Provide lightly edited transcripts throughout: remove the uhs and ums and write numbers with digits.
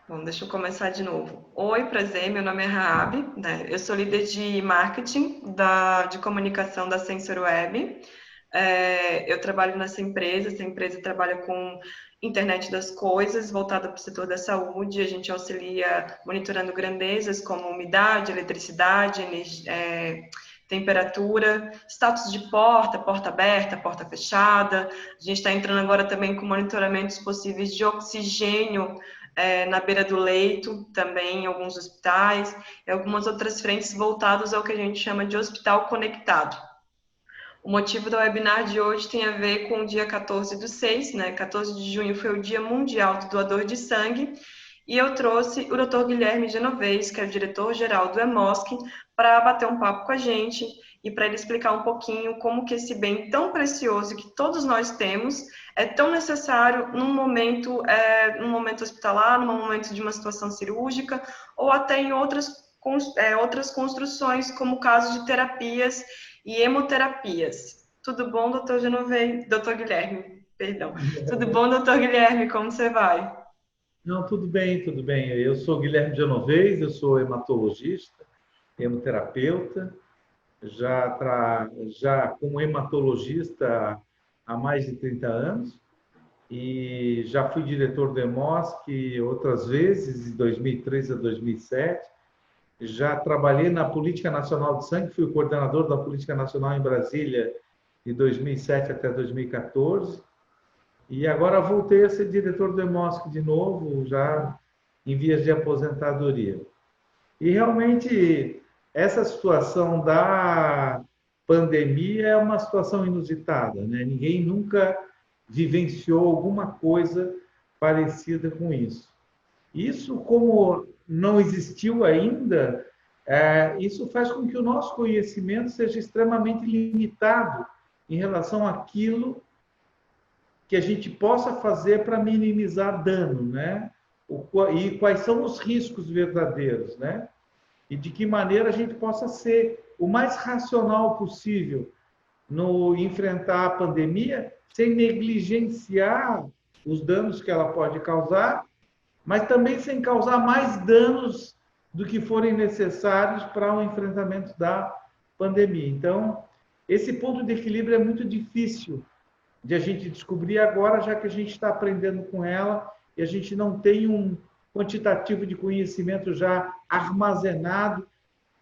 Bom, deixa eu começar de novo. Oi, prazer, meu nome é Raab, né? Eu sou líder de marketing de comunicação da Sensor Web. Eu trabalho nessa empresa, essa empresa trabalha com internet das coisas, voltada para o setor da saúde. A gente auxilia monitorando grandezas como umidade, eletricidade, temperatura, status de porta, porta aberta, porta fechada. A gente está entrando agora também com monitoramentos possíveis de oxigênio na beira do leito, também em alguns hospitais, e algumas outras frentes voltadas ao que a gente chama de hospital conectado. O motivo da webinar de hoje tem a ver com o dia 14/6, né? 14 de junho foi o Dia Mundial do Doador de Sangue, e eu trouxe o Dr. Guilherme Genovez, que é o diretor-geral do EMOSC, para bater um papo com a gente e para ele explicar um pouquinho como que esse bem tão precioso que todos nós temos é tão necessário num momento hospitalar, num momento de uma situação cirúrgica, ou até em outras construções, como o caso de terapias e hemoterapias. Tudo bom, doutor Genovez? Doutor Guilherme, perdão. Tudo bom, doutor Guilherme? Como você vai? Não, tudo bem, tudo bem. Eu sou Guilherme Genovez, eu sou hematologista, hemoterapeuta, já como hematologista há mais de 30 anos e já fui diretor do EMOSC outras vezes, de 2003 a 2007. Já trabalhei na Política Nacional de Sangue, fui o coordenador da Política Nacional em Brasília de 2007 até 2014. E agora voltei a ser diretor do EMOSC de novo, já em vias de aposentadoria. E realmente essa situação da pandemia é uma situação inusitada, né? Ninguém nunca vivenciou alguma coisa parecida com isso. Isso, como não existiu ainda, isso faz com que o nosso conhecimento seja extremamente limitado em relação àquilo que a gente possa fazer para minimizar dano, né? E quais são os riscos verdadeiros, né? E de que maneira a gente possa ser o mais racional possível no enfrentar a pandemia, sem negligenciar os danos que ela pode causar, mas também sem causar mais danos do que forem necessários para o enfrentamento da pandemia. Então, esse ponto de equilíbrio é muito difícil de a gente descobrir agora, já que a gente está aprendendo com ela e a gente não tem um quantitativo de conhecimento já armazenado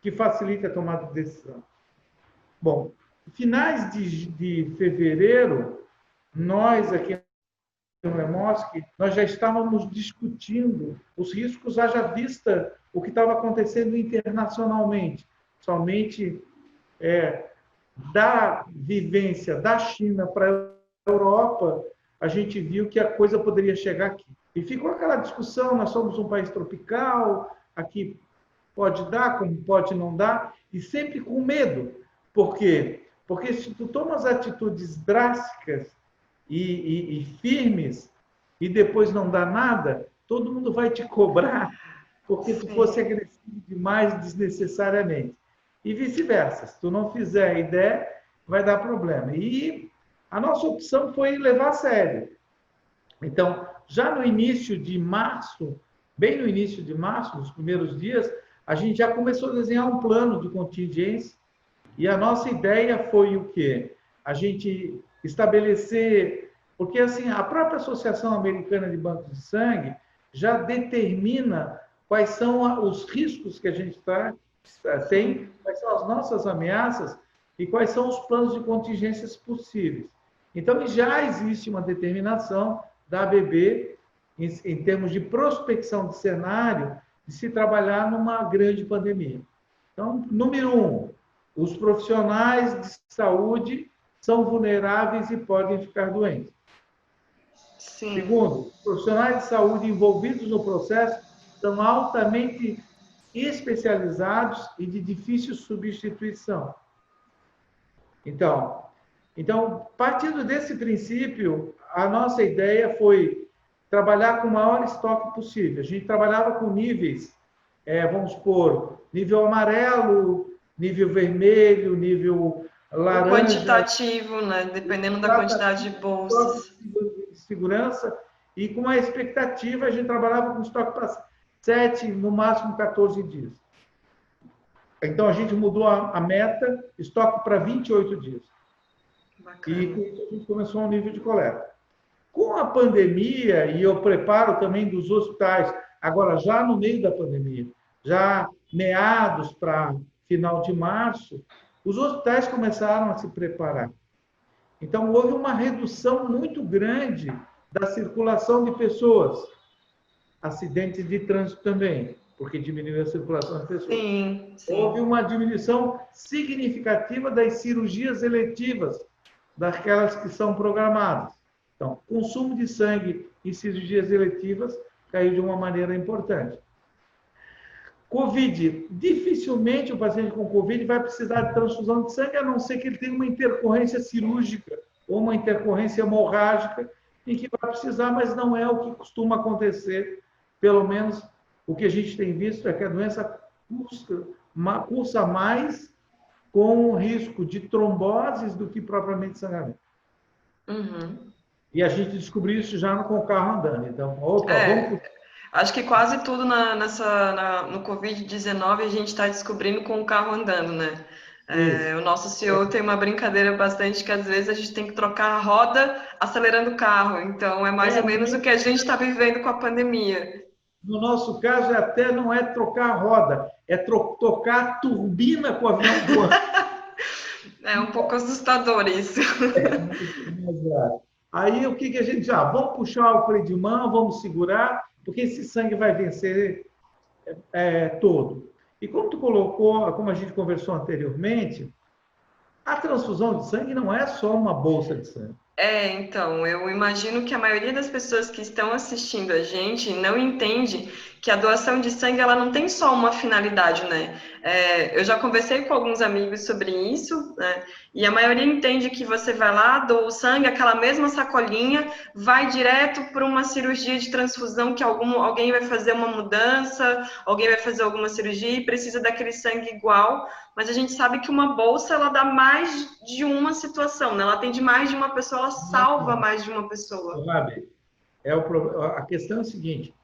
que facilite a tomada de decisão. Bom, finais de fevereiro, nós aqui no EMOSC, nós já estávamos discutindo os riscos, haja vista o que estava acontecendo internacionalmente. Somente da vivência da China para a Europa, a gente viu que a coisa poderia chegar aqui. E ficou aquela discussão, nós somos um país tropical, aqui pode dar, como pode não dar, e sempre com medo. Por quê? Porque se tu tomas atitudes drásticas e firmes, e depois não dá nada, todo mundo vai te cobrar, porque tu fosse agressivo demais desnecessariamente. E vice-versa. Se tu não fizer a ideia, vai dar problema. E a nossa opção foi levar a sério. Então, já no início de março, bem no início de março, nos primeiros dias, a gente já começou a desenhar um plano de contingência. E a nossa ideia foi o quê? A gente estabelecer, porque assim, a própria Associação Americana de Bancos de Sangue já determina quais são os riscos que a gente tem, quais são as nossas ameaças e quais são os planos de contingências possíveis. Então, já existe uma determinação da ABB, em termos de prospecção de cenário, de se trabalhar numa grande pandemia. Então, número 1, os profissionais de saúde são vulneráveis e podem ficar doentes. Sim. Segundo, os profissionais de saúde envolvidos no processo são altamente especializados e de difícil substituição. Então, partindo desse princípio, a nossa ideia foi trabalhar com o maior estoque possível. A gente trabalhava com níveis, vamos supor, nível amarelo, nível vermelho, nível laranja. O quantitativo, né? Dependendo da quantidade de bolsas. De segurança. E com a expectativa, a gente trabalhava com estoque 7, no máximo 14 dias. Então, a gente mudou a meta, estoque para 28 dias. Bacana. E com isso a gente começou um nível de coleta. Com a pandemia, e eu preparo também dos hospitais, agora já no meio da pandemia, já meados para final de março, os hospitais começaram a se preparar. Então, houve uma redução muito grande da circulação de pessoas. Acidentes de trânsito também, porque diminuiu a circulação de pessoas. Sim, sim. Houve uma diminuição significativa das cirurgias eletivas, daquelas que são programadas. Então, consumo de sangue e cirurgias eletivas caiu de uma maneira importante. Covid. Dificilmente o paciente com Covid vai precisar de transfusão de sangue, a não ser que ele tenha uma intercorrência cirúrgica ou uma intercorrência hemorrágica, em que vai precisar, mas não é o que costuma acontecer. Pelo menos o que a gente tem visto é que a doença cursa mais com risco de tromboses do que propriamente sangramento. Uhum. E a gente descobriu isso já com o carro andando. Então, opa, vamos... Acho que quase tudo no Covid-19 a gente está descobrindo com o carro andando, né? O nosso CEO tem uma brincadeira bastante que às vezes a gente tem que trocar a roda acelerando o carro. Então, é mais ou menos o que a gente está vivendo com a pandemia. No nosso caso, até não é trocar a roda, é tocar a turbina com o avião voando. É um pouco assustador isso. Aí, o que a gente já... Vamos puxar o freio de mão, vamos segurar, porque esse sangue vai vencer todo. E como tu colocou, como a gente conversou anteriormente, a transfusão de sangue não é só uma bolsa de sangue. Então, eu imagino que a maioria das pessoas que estão assistindo a gente não entende que a doação de sangue, ela não tem só uma finalidade, né? Eu já conversei com alguns amigos sobre isso, né? E a maioria entende que você vai lá, doa o sangue, aquela mesma sacolinha, vai direto para uma cirurgia de transfusão que alguém vai fazer uma mudança, alguém vai fazer alguma cirurgia e precisa daquele sangue igual, mas a gente sabe que uma bolsa, ela dá mais de uma situação, né? Ela atende mais de uma pessoa, ela salva mais de uma pessoa. Sabe? A questão é o seguinte,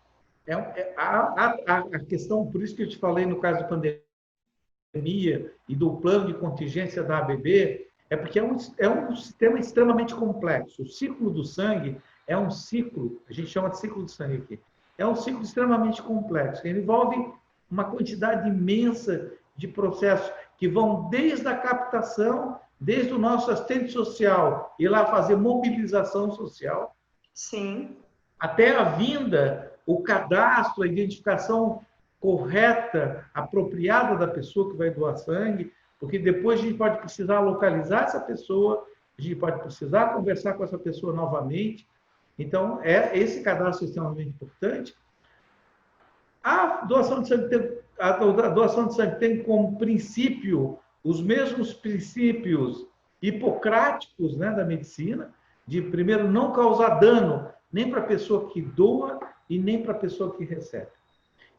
a questão, por isso que eu te falei no caso da pandemia e do plano de contingência da ABB, é porque é um sistema extremamente complexo. O ciclo do sangue é um ciclo, a gente chama de ciclo do sangue aqui, é um ciclo extremamente complexo. Ele envolve uma quantidade imensa de processos que vão desde a captação, desde o nosso assistente social ir lá fazer mobilização social, sim, até a vinda, o cadastro, a identificação correta, apropriada da pessoa que vai doar sangue, porque depois a gente pode precisar localizar essa pessoa, a gente pode precisar conversar com essa pessoa novamente. Então, esse cadastro é extremamente importante. A doação de sangue tem como princípio os mesmos princípios hipocráticos, né, da medicina, de, primeiro, não causar dano nem para a pessoa que doa e nem para a pessoa que recebe.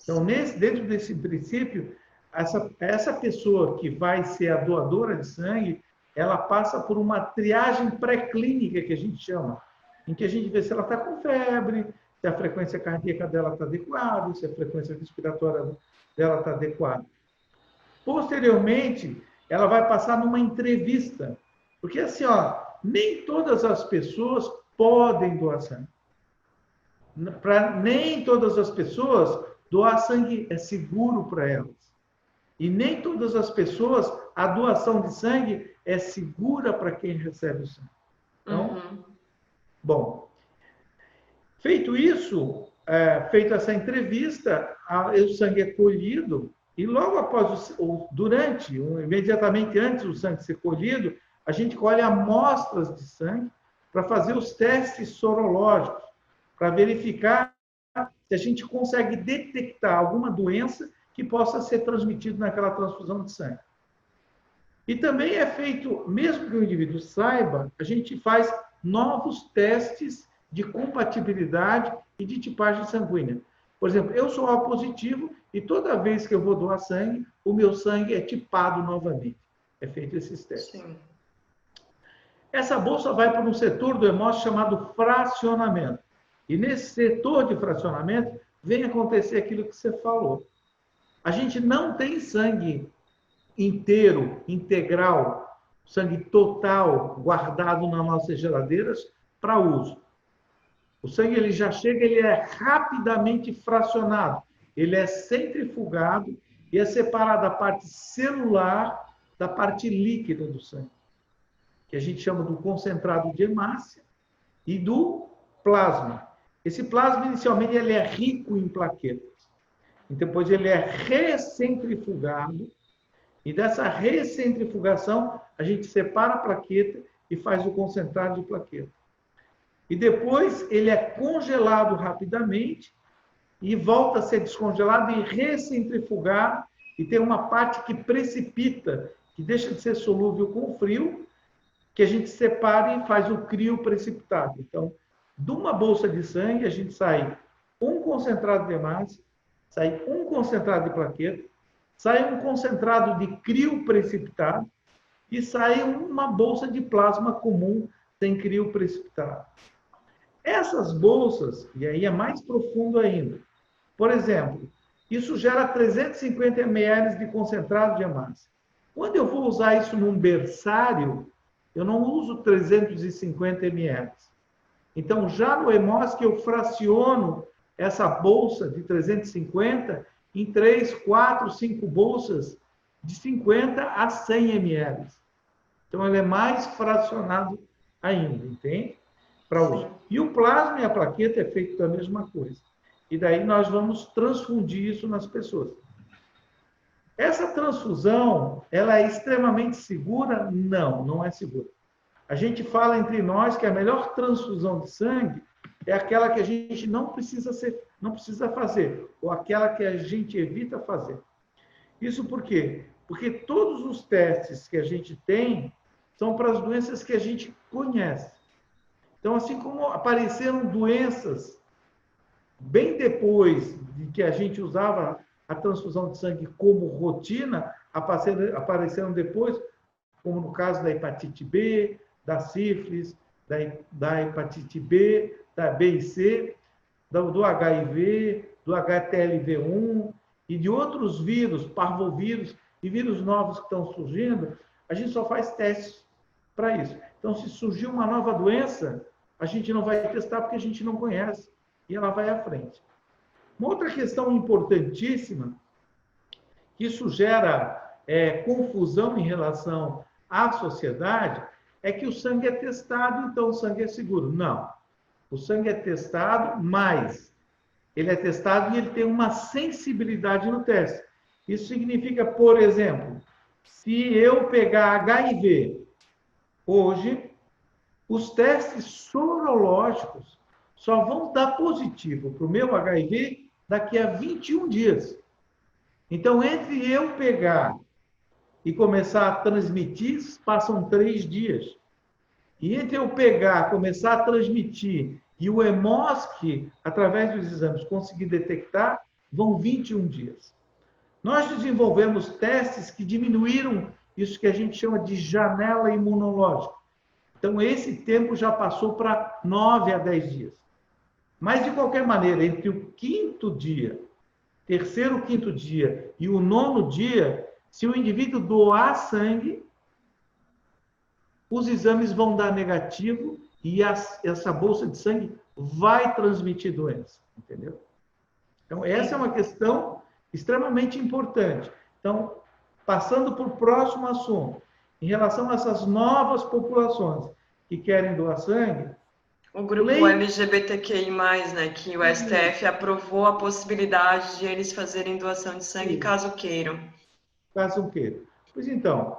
Então, dentro desse princípio, essa pessoa que vai ser a doadora de sangue, ela passa por uma triagem pré-clínica, que a gente chama, em que a gente vê se ela está com febre, se a frequência cardíaca dela está adequada, se a frequência respiratória dela está adequada. Posteriormente, ela vai passar numa entrevista, porque assim, nem todas as pessoas podem doar sangue. Para nem todas as pessoas, doar sangue é seguro para elas. E nem todas as pessoas, a doação de sangue é segura para quem recebe o sangue. Então, bom, feito isso, feita essa entrevista, o sangue é colhido e logo após, imediatamente antes do sangue ser colhido, a gente colhe amostras de sangue para fazer os testes sorológicos, para verificar se a gente consegue detectar alguma doença que possa ser transmitida naquela transfusão de sangue. E também é feito, mesmo que o indivíduo saiba, a gente faz novos testes de compatibilidade e de tipagem sanguínea. Por exemplo, eu sou O positivo e toda vez que eu vou doar sangue, o meu sangue é tipado novamente. É feito esses testes. Sim. Essa bolsa vai para um setor do hemócio chamado fracionamento. E nesse setor de fracionamento, vem acontecer aquilo que você falou. A gente não tem sangue inteiro, integral, sangue total guardado nas nossas geladeiras para uso. O sangue ele já chega, ele é rapidamente fracionado, ele é centrifugado e é separado a parte celular da parte líquida do sangue, que a gente chama do concentrado de hemácia e do plasma. Esse plasma, inicialmente, ele é rico em plaquetas. E depois ele é recentrifugado. E dessa recentrifugação, a gente separa a plaqueta e faz o concentrado de plaqueta. E depois ele é congelado rapidamente e volta a ser descongelado e recentrifugado. E tem uma parte que precipita, que deixa de ser solúvel com frio, que a gente separa e faz o crio precipitado. Então, de uma bolsa de sangue, a gente sai um concentrado de hemácia, sai um concentrado de plaqueta, sai um concentrado de crio precipitado e sai uma bolsa de plasma comum sem crio precipitado. Essas bolsas, e aí é mais profundo ainda, por exemplo, isso gera 350 ml de concentrado de hemácia. Quando eu vou usar isso num berçário, eu não uso 350 ml. Então, já no Hemosk, eu fraciono essa bolsa de 350 em 3, 4, 5 bolsas de 50 a 100 ml. Então, ele é mais fracionado ainda, entende? Para uso. E o plasma e a plaqueta é feito da mesma coisa. E daí nós vamos transfundir isso nas pessoas. Essa transfusão, ela é extremamente segura? Não, não é segura. A gente fala entre nós que a melhor transfusão de sangue é aquela que a gente não precisa fazer, ou aquela que a gente evita fazer. Isso por quê? Porque todos os testes que a gente tem são para as doenças que a gente conhece. Então, assim como apareceram doenças bem depois de que a gente usava a transfusão de sangue como rotina, apareceram depois, como no caso da hepatite B, da sífilis, da hepatite B, da B e C, do HIV, do HTLV1 e de outros vírus, parvovírus e vírus novos que estão surgindo, a gente só faz testes para isso. Então, se surgir uma nova doença, a gente não vai testar porque a gente não conhece e ela vai à frente. Uma outra questão importantíssima, que isso gera confusão em relação à sociedade, é que o sangue é testado, então o sangue é seguro. Não. O sangue é testado, mas ele é testado e ele tem uma sensibilidade no teste. Isso significa, por exemplo, se eu pegar HIV hoje, os testes sorológicos só vão dar positivo para o meu HIV daqui a 21 dias. Então, entre eu pegar e começar a transmitir, passam 3 dias. E entre eu pegar, começar a transmitir e o Hemosk, através dos exames, conseguir detectar, vão 21 dias. Nós desenvolvemos testes que diminuíram isso que a gente chama de janela imunológica. Então, esse tempo já passou para 9 a 10 dias. Mas, de qualquer maneira, entre o quinto dia, terceiro, quinto dia e o 9º dia, se o indivíduo doar sangue, os exames vão dar negativo e essa bolsa de sangue vai transmitir doença, entendeu? Então, essa é uma questão extremamente importante. Então, passando para o próximo assunto, em relação a essas novas populações que querem doar sangue, o grupo LGBTQI+, né, que o STF aprovou a possibilidade de eles fazerem doação de sangue caso queiram. Caso queiram. Pois então,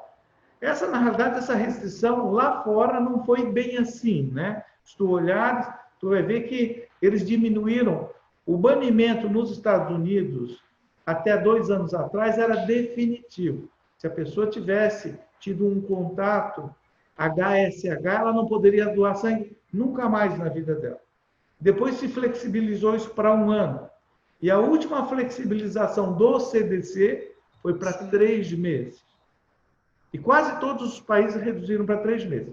na realidade, essa restrição lá fora não foi bem assim, né? Se tu olhares, tu vai ver que eles diminuíram. O banimento nos Estados Unidos, até 2 anos atrás, era definitivo. Se a pessoa tivesse tido um contato HSH, ela não poderia doar sangue nunca mais na vida dela. Depois se flexibilizou isso para 1 ano. E a última flexibilização do CDC foi para 3 meses. E quase todos os países reduziram para 3 meses.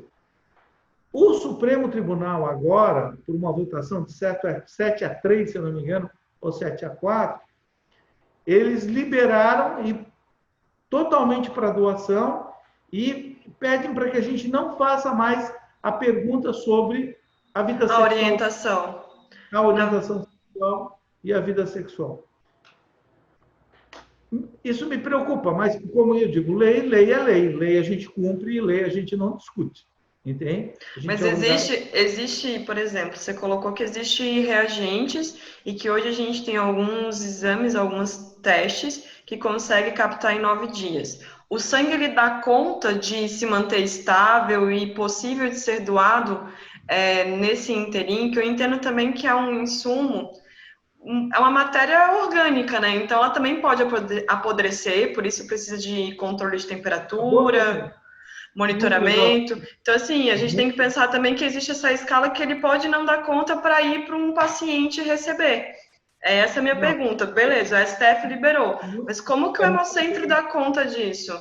O Supremo Tribunal agora, por uma votação de 7 a 3, se eu não me engano, ou 7-4, eles liberaram totalmente para doação e pedem para que a gente não faça mais a pergunta sobre a vida A sexual, orientação. a orientação sexual e a vida sexual. Isso me preocupa, mas como eu digo, lei é lei. Lei a gente cumpre e lei a gente não discute. Entende? Mas existe, por exemplo, você colocou que existe reagentes e que hoje a gente tem alguns exames, alguns testes que consegue captar em 9 dias. O sangue ele dá conta de se manter estável e possível de ser doado nesse interim, que eu entendo também que é um insumo, é uma matéria orgânica, né? Então ela também pode apodrecer, por isso precisa de controle de temperatura, muito legal. monitoramento. Então, assim, a gente tem que pensar também que existe essa escala que ele pode não dar conta para ir para um paciente receber. Essa é a minha pergunta. Beleza, a STF liberou, mas como que o Hemocentro dá conta disso?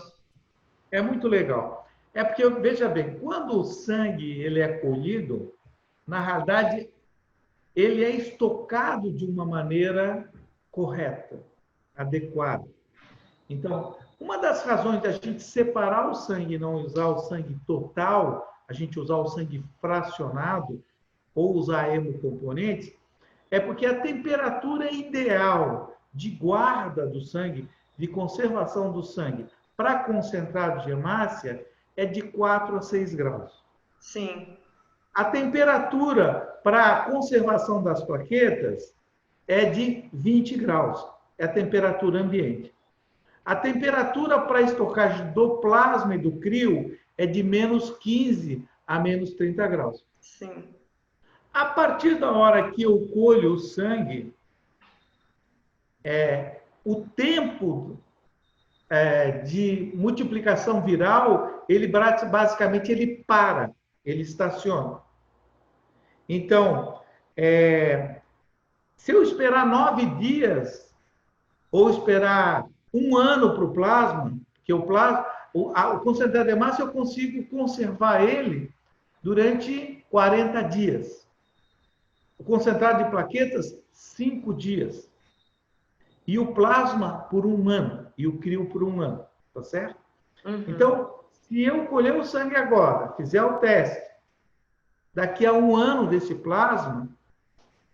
É muito legal. É porque, veja bem, quando o sangue ele é colhido, na realidade, ele é estocado de uma maneira correta, adequada. Então, uma das razões da gente separar o sangue e não usar o sangue total, a gente usar o sangue fracionado ou usar hemocomponentes, é porque a temperatura ideal de guarda do sangue, de conservação do sangue para concentrado de hemácia é de 4 a 6 graus. Sim. A temperatura para conservação das plaquetas é de 20 graus, é a temperatura ambiente. A temperatura para estocagem do plasma e do crio é de menos 15 a menos 30 graus. Sim. A partir da hora que eu colho o sangue, o tempo de multiplicação viral, ele basicamente ele para, ele estaciona. Então, se eu esperar 9 dias ou esperar 1 ano para o plasma, que o concentrado de hemácia eu consigo conservar ele durante 40 dias. O concentrado de plaquetas, 5 dias. E o plasma por 1 ano. E o crio por 1 ano. Tá certo? Uhum. Então, se eu colher o sangue agora, fizer o teste, daqui a 1 ano desse plasma,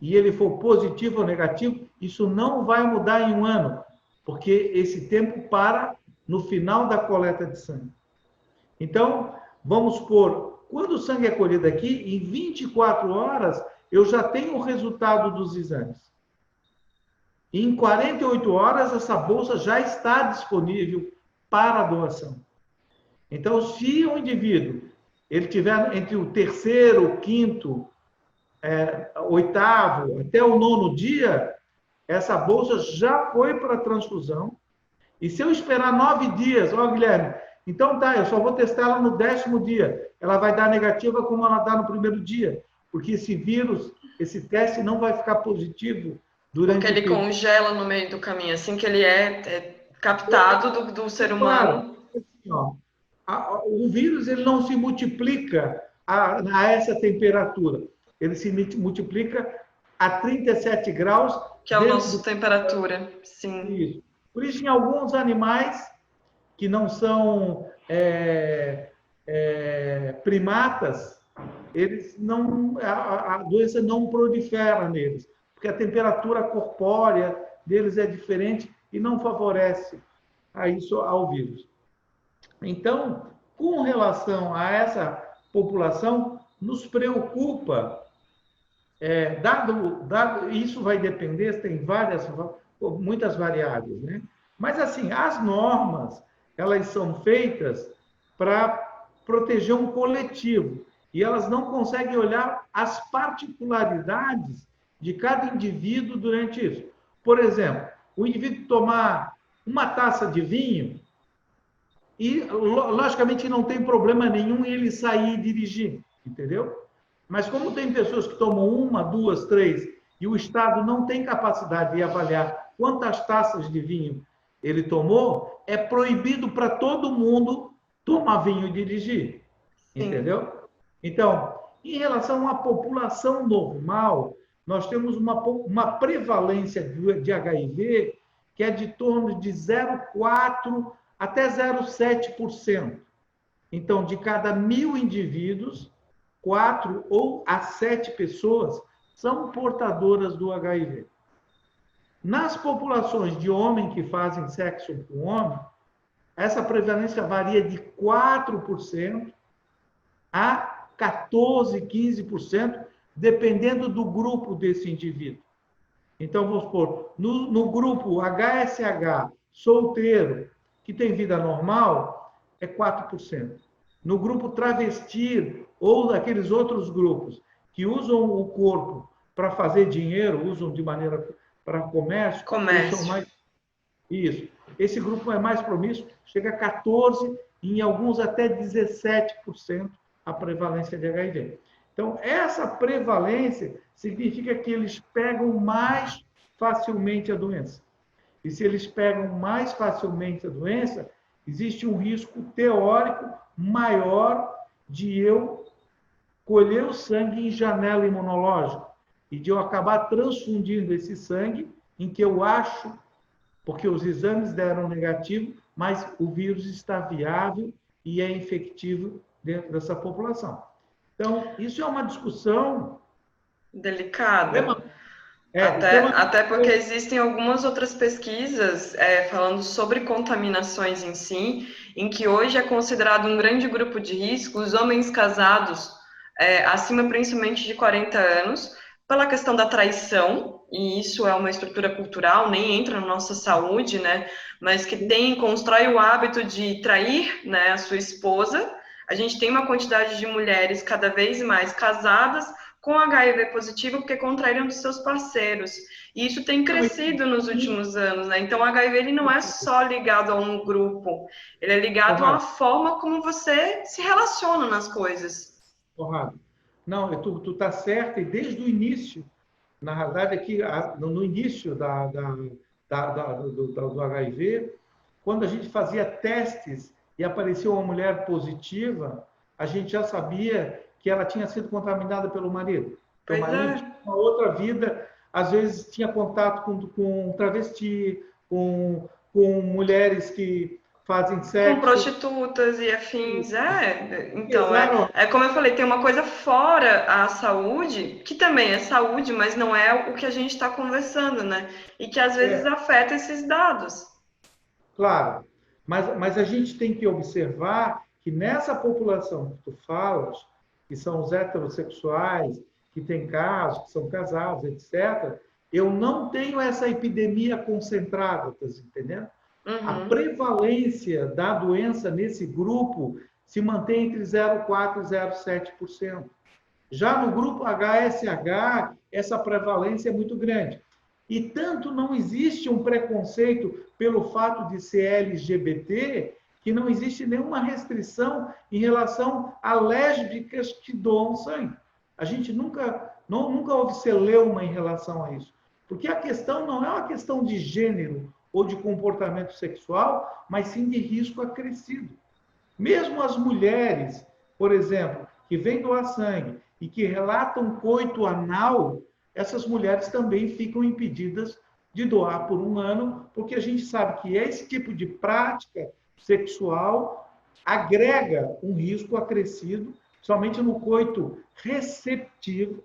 e ele for positivo ou negativo, isso não vai mudar em 1 ano, porque esse tempo para no final da coleta de sangue. Então, vamos supor, quando o sangue é colhido aqui, em 24 horas, eu já tenho o resultado dos exames. Em 48 horas, essa bolsa já está disponível para a doação. Então, se o indivíduo ele tiver entre o 3º, 5º, 8º, até o 9º dia, essa bolsa já foi para a transfusão. E se eu esperar 9 dias, Guilherme, então tá, eu só vou testar ela no 10º dia. Ela vai dar negativa como ela dá no 1º dia. Porque esse vírus, esse teste não vai ficar positivo durante porque ele congela no meio do caminho, assim que ele é captado do ser humano. Claro, o vírus ele não se multiplica a essa temperatura. Ele se multiplica a 37 graus. Que é a nossa temperatura, sim. Isso. Por isso, em alguns animais que não são primatas, eles não, a doença não prolifera neles, porque a temperatura corpórea deles é diferente e não favorece a isso ao vírus. Então, com relação a essa população, nos preocupa, isso vai depender, tem muitas variáveis, né? Mas, assim, as normas, elas são feitas para proteger um coletivo e elas não conseguem olhar as particularidades de cada indivíduo durante isso. Por exemplo, o indivíduo tomar uma taça de vinho e, logicamente, não tem problema nenhum em ele sair e dirigir, entendeu? Mas como tem pessoas que tomam 1, 2, 3 e o Estado não tem capacidade de avaliar quantas taças de vinho ele tomou, é proibido para todo mundo tomar vinho e dirigir, entendeu? Então, em relação à população normal, nós temos uma prevalência de HIV que é de torno de 0,4% até 0,7%. Então, de cada 1.000 indivíduos, 4 ou a 7 pessoas são portadoras do HIV. Nas populações de homem que fazem sexo com homem, essa prevalência varia de 4% a 14%, 15%, dependendo do grupo desse indivíduo. Então, vamos supor, no grupo HSH, solteiro, que tem vida normal, é 4%. No grupo travesti ou daqueles outros grupos que usam o corpo para fazer dinheiro, usam de maneira para comércio. São mais... Isso. Esse grupo é mais promíscuo, chega a 14%, e em alguns até 17% a prevalência de HIV. Então, essa prevalência significa que eles pegam mais facilmente a doença. E se eles pegam mais facilmente a doença, existe um risco teórico maior de eu colher o sangue em janela imunológica e de eu acabar transfundindo esse sangue em que eu acho, porque os exames deram negativo, mas o vírus está viável e é infectivo dentro dessa população. Então, isso é uma discussão delicada. Até porque existem algumas outras pesquisas falando sobre contaminações em si, em que hoje é considerado um grande grupo de risco os homens casados acima principalmente de 40 anos, pela questão da traição, e isso é uma estrutura cultural, nem entra na nossa saúde, né? Mas que constrói o hábito de trair, né, a sua esposa. A gente tem uma quantidade de mulheres cada vez mais casadas com HIV positivo porque contraíram dos seus parceiros. E isso tem crescido nos últimos anos, né? Então, o HIV ele não é só ligado a um grupo, ele é ligado a uma forma como você se relaciona nas coisas. Conrado, não, tu tá certo, e desde o início, na realidade, aqui, no início do HIV, quando a gente fazia testes e apareceu uma mulher positiva, a gente já sabia que ela tinha sido contaminada pelo marido. O marido tinha uma outra vida, às vezes tinha contato com travesti, com mulheres que fazem sexo. Com prostitutas e afins, Então, como eu falei, tem uma coisa fora a saúde, que também é saúde, mas não é o que a gente está conversando, né? E que às vezes afeta esses dados. Claro, mas a gente tem que observar que nessa população que tu falas, que são os heterossexuais, que têm casos, que são casados, etc., eu não tenho essa epidemia concentrada, tá entendendo? Uhum. A prevalência da doença nesse grupo se mantém entre 0,4% e 0,7%. Já no grupo HSH, essa prevalência é muito grande. E tanto não existe um preconceito pelo fato de ser LGBT, que não existe nenhuma restrição em relação a lésbicas que doam sangue. A gente nunca houve celeuma em relação a isso. Porque a questão não é uma questão de gênero ou de comportamento sexual, mas sim de risco acrescido. Mesmo as mulheres, por exemplo, que vêm doar sangue e que relatam coito anal, essas mulheres também ficam impedidas de doar por 1 ano, porque a gente sabe que esse tipo de prática sexual agrega um risco acrescido, somente no coito receptivo.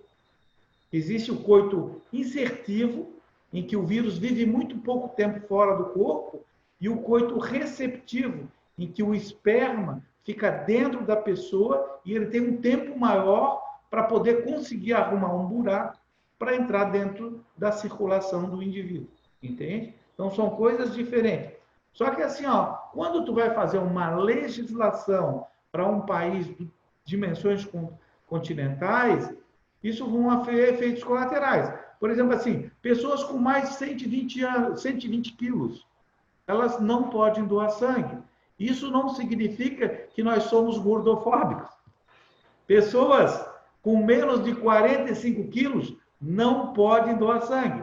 Existe o coito insertivo, em que o vírus vive muito pouco tempo fora do corpo, e o coito receptivo, em que o esperma fica dentro da pessoa e ele tem um tempo maior para poder conseguir arrumar um buraco para entrar dentro da circulação do indivíduo, entende? Então, são coisas diferentes. Só que, assim, quando tu vai fazer uma legislação para um país de dimensões continentais, isso vão ter efeitos colaterais. Por exemplo, assim, pessoas com mais de 120 quilos, elas não podem doar sangue. Isso não significa que nós somos gordofóbicos. Pessoas com menos de 45 quilos não podem doar sangue.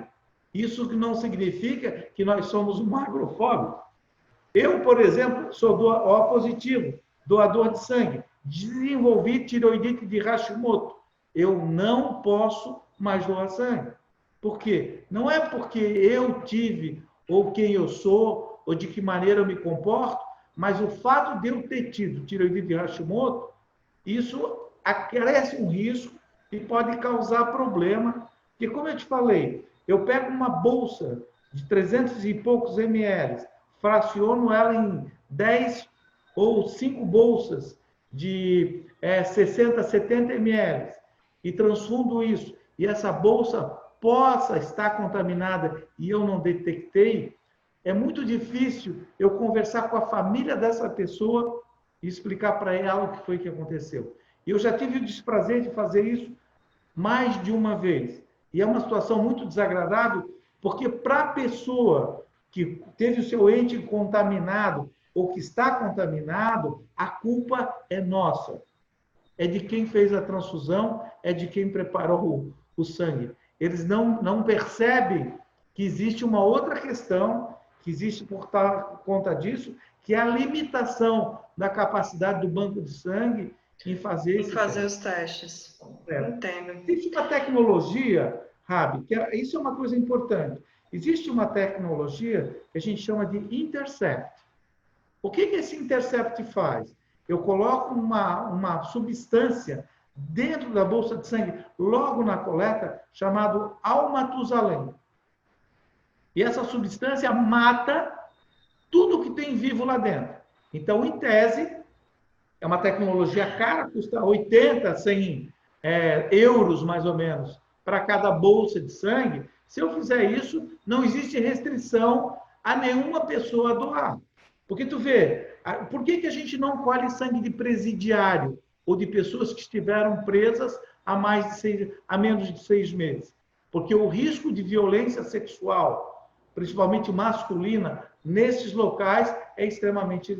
Isso não significa que nós somos magrofóbicos. Eu, por exemplo, sou O positivo, doador de sangue. Desenvolvi tireoidite de Hashimoto. Eu não posso mais doar sangue. Por quê? Não é porque eu tive, ou quem eu sou, ou de que maneira eu me comporto, mas o fato de eu ter tido tireoidite de Hashimoto, isso acresce um risco e pode causar problema. Porque, como eu te falei, eu pego uma bolsa de 300 e poucos ml, fraciono ela em 10 ou 5 bolsas de 60, 70 ml e transfundo isso, e essa bolsa possa estar contaminada e eu não detectei, é muito difícil eu conversar com a família dessa pessoa e explicar para ela o que foi que aconteceu. Eu já tive o desprazer de fazer isso mais de uma vez. E é uma situação muito desagradável, porque para a pessoa que teve o seu ente contaminado ou que está contaminado, a culpa é nossa. É de quem fez a transfusão, é de quem preparou o sangue. Eles não percebem que existe uma outra questão, que existe por conta disso, que é a limitação da capacidade do banco de sangue em fazer Em esse fazer teste. os testes. Entendo. Existe uma tecnologia, Rabi, isso é uma coisa importante. Existe uma tecnologia que a gente chama de intercept. O que esse intercept faz? Eu coloco uma substância dentro da bolsa de sangue, logo na coleta, chamado almatusalém. E essa substância mata tudo que tem vivo lá dentro. Então, em tese, é uma tecnologia cara, custa 80, 100 euros, mais ou menos, para cada bolsa de sangue. Se eu fizer isso, não existe restrição a nenhuma pessoa doar. Porque tu vê, por que a gente não colhe sangue de presidiário ou de pessoas que estiveram presas há menos de 6 meses? Porque o risco de violência sexual, principalmente masculina, nesses locais é extremamente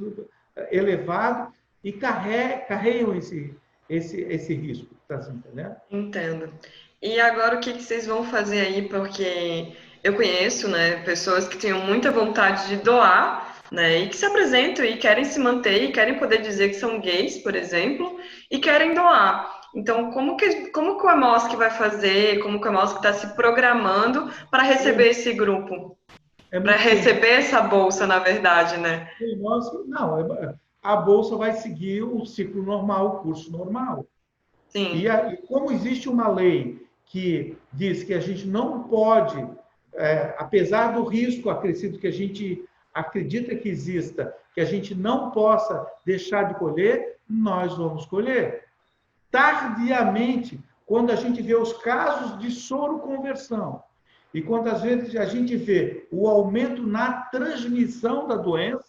elevado e carregam esse risco, tá entendendo? Entendo. E agora o que vocês vão fazer aí? Porque eu conheço, né, pessoas que têm muita vontade de doar, né, e que se apresentam e querem se manter e querem poder dizer que são gays, por exemplo, e querem doar. Então, como que o EMOSC vai fazer? Como que o EMOSC está se programando para receber esse grupo? É Para muito simples. receber essa bolsa, na verdade, né? Não, a bolsa vai seguir o ciclo normal, o curso normal. E Sim, como existe uma lei que diz que a gente não pode, apesar do risco acrescido que a gente acredita que exista, que a gente não possa deixar de colher, nós vamos colher. Tardiamente, quando a gente vê os casos de soroconversão e quantas vezes a gente vê o aumento na transmissão da doença,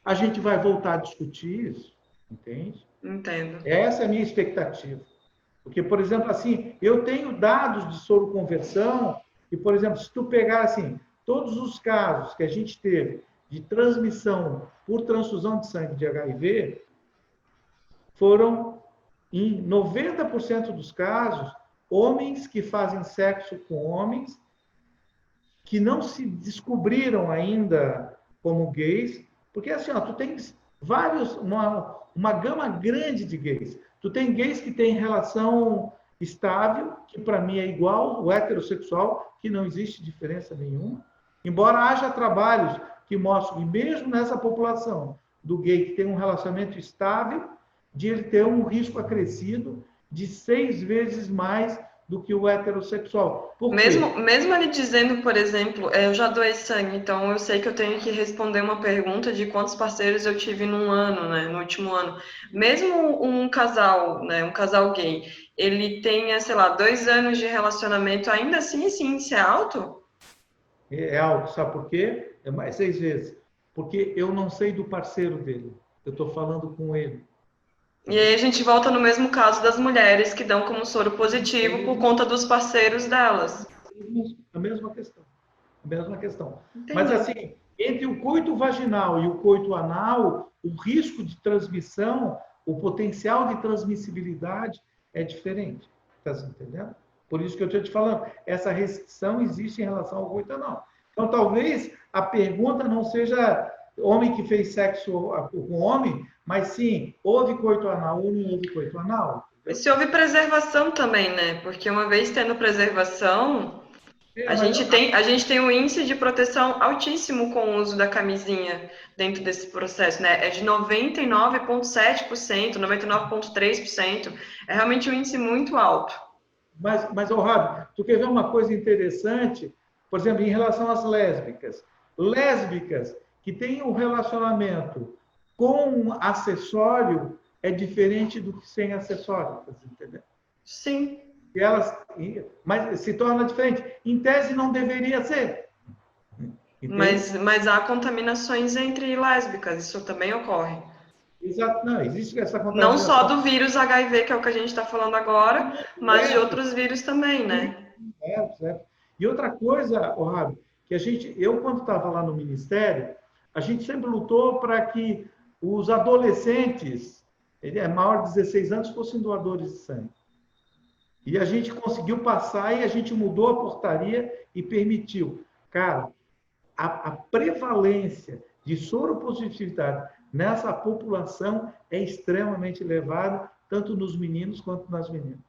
a gente vai voltar a discutir isso, entende? entendo. Essa é a minha expectativa. Porque, por exemplo, assim, eu tenho dados de soroconversão e, por exemplo, se tu pegar assim, todos os casos que a gente teve de transmissão por transfusão de sangue de HIV, foram, em 90% dos casos, homens que fazem sexo com homens que não se descobriram ainda como gays, porque assim, ó, tu tens uma gama grande de gays. Tu tem gays que têm relação estável, que para mim é igual o heterossexual, que não existe diferença nenhuma. Embora haja trabalhos que mostram que mesmo nessa população do gay que tem um relacionamento estável, de ele ter um risco acrescido de 6 vezes mais do que o heterossexual. Por quê? Mesmo ele dizendo, por exemplo, eu já doei sangue, então eu sei que eu tenho que responder uma pergunta de quantos parceiros eu tive num ano, né, no último ano. Mesmo um casal, né, um casal gay, ele tenha, sei lá, 2 anos de relacionamento, ainda assim esse índice é alto? É alto, sabe por quê? É mais 6 vezes. Porque eu não sei do parceiro dele. Eu estou falando com ele. E aí a gente volta no mesmo caso das mulheres que dão como soro positivo por conta dos parceiros delas. A mesma questão. A mesma questão. Mas, Entendi. assim, entre o coito vaginal e o coito anal, o risco de transmissão, o potencial de transmissibilidade é diferente. Está entendendo? Por isso que eu estou te falando, essa restrição existe em relação ao coito anal. Então, talvez a pergunta não seja homem que fez sexo com homem, mas sim, houve coito anal ou não houve coito anal. E se houve preservação também, né? Porque uma vez tendo preservação, a gente tem um índice de proteção altíssimo com o uso da camisinha dentro desse processo, né? É de 99,7%, 99,3%. É realmente um índice muito alto. Mas Rabi, tu quer ver uma coisa interessante? Por exemplo, em relação às lésbicas. Lésbicas que têm um relacionamento com acessório é diferente do que sem acessório, entendeu? Sim. Elas, mas se torna diferente. Em tese, não deveria ser. Mas há contaminações entre lésbicas, isso também ocorre. Exato, não, existe essa Não só contaminação. do vírus HIV, que é o que a gente está falando agora, mas de outros vírus também, né? Certo. E outra coisa, Rabi, que eu quando estava lá no Ministério, a gente sempre lutou para que os adolescentes, maior de 16 anos, fossem doadores de sangue. E a gente conseguiu passar e a gente mudou a portaria e permitiu. Cara, a prevalência de soropositividade nessa população é extremamente elevada, tanto nos meninos quanto nas meninas.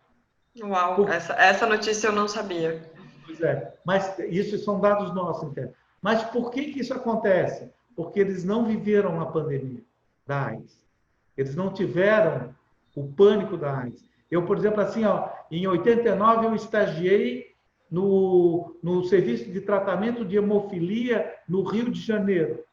Uau, essa notícia eu não sabia. Pois é, mas isso são dados nossos, entende? Mas por que isso acontece? Porque eles não viveram a pandemia da AIDS. Eles não tiveram o pânico da AIDS. Eu, por exemplo, assim, em 89 eu estagiei no serviço de tratamento de hemofilia no Rio de Janeiro.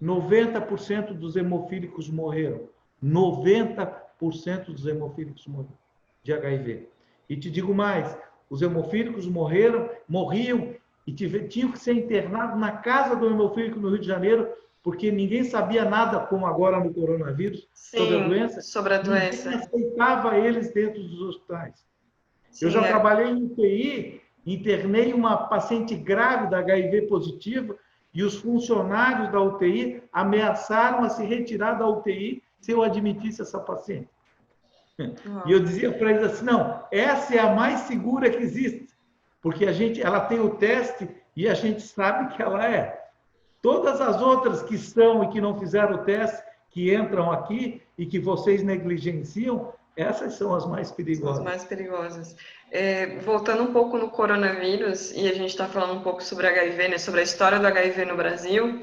90% dos hemofílicos morreram. 90% dos hemofílicos morreram de HIV. E te digo mais, os hemofílicos morriam e tinham que ser internados na casa do hemofílico no Rio de Janeiro, porque ninguém sabia nada, como agora no coronavírus, sobre a doença. Sobre a doença. Ninguém aceitava eles dentro dos hospitais. Sim, eu já trabalhei em UTI, internei uma paciente grávida HIV positiva e os funcionários da UTI ameaçaram a se retirar da UTI se eu admitisse essa paciente. E eu dizia para eles assim, não, essa é a mais segura que existe, porque ela tem o teste e a gente sabe que ela é. Todas as outras que estão e que não fizeram o teste, que entram aqui e que vocês negligenciam, essas são as mais perigosas. São as mais perigosas. Voltando um pouco no coronavírus, e a gente está falando um pouco sobre HIV, né, sobre a história do HIV no Brasil,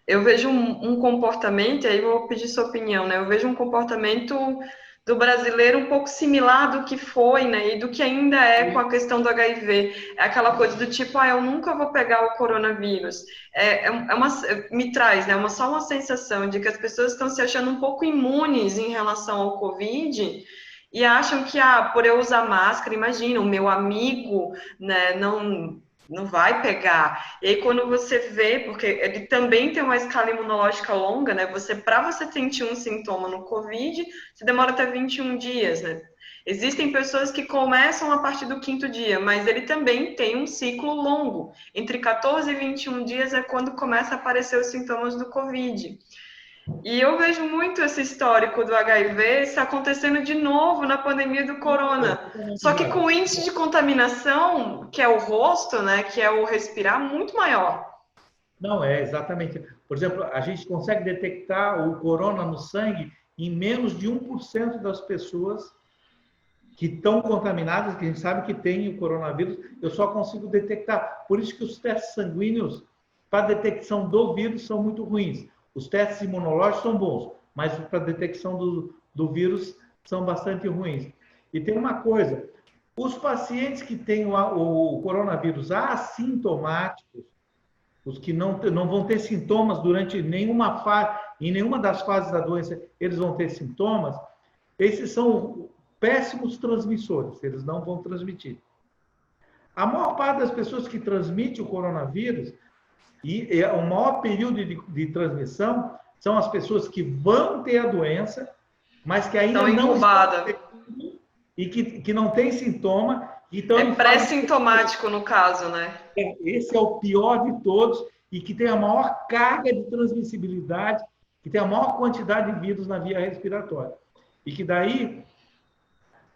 eu vejo um comportamento, e aí eu vou pedir sua opinião, né? Eu vejo um comportamento do brasileiro um pouco similar do que foi, né? E do que ainda é com a questão do HIV. É aquela coisa do tipo, eu nunca vou pegar o coronavírus. Me traz, né? Só uma sensação de que as pessoas estão se achando um pouco imunes em relação ao Covid e acham que, por eu usar máscara, imagina, o meu amigo, né, não vai pegar. E aí, quando você vê, porque ele também tem uma escala imunológica longa, né? Para você sentir um sintoma no Covid, você demora até 21 dias, né? Existem pessoas que começam a partir do 5º dia, mas ele também tem um ciclo longo. Entre 14 e 21 dias é quando começa a aparecer os sintomas do Covid. E eu vejo muito esse histórico do HIV se acontecendo de novo na pandemia do corona. Só que com o índice de contaminação, que é o rosto, né, que é o respirar, muito maior. Não, exatamente. Por exemplo, a gente consegue detectar o corona no sangue em menos de 1% das pessoas que estão contaminadas, que a gente sabe que tem o coronavírus, eu só consigo detectar. Por isso que os testes sanguíneos para detecção do vírus são muito ruins. Os testes imunológicos são bons, mas para detecção do vírus são bastante ruins. E tem uma coisa, os pacientes que têm o coronavírus assintomáticos, os que não vão ter sintomas durante nenhuma fase, em nenhuma das fases da doença, eles vão ter sintomas, esses são péssimos transmissores, eles não vão transmitir. A maior parte das pessoas que transmite o coronavírus, e o maior período de transmissão, são as pessoas que vão ter a doença, mas que ainda não estão e que não tem sintoma. Então, pré-sintomático no caso, né? Esse é o pior de todos e que tem a maior carga de transmissibilidade, que tem a maior quantidade de vírus na via respiratória. E que daí,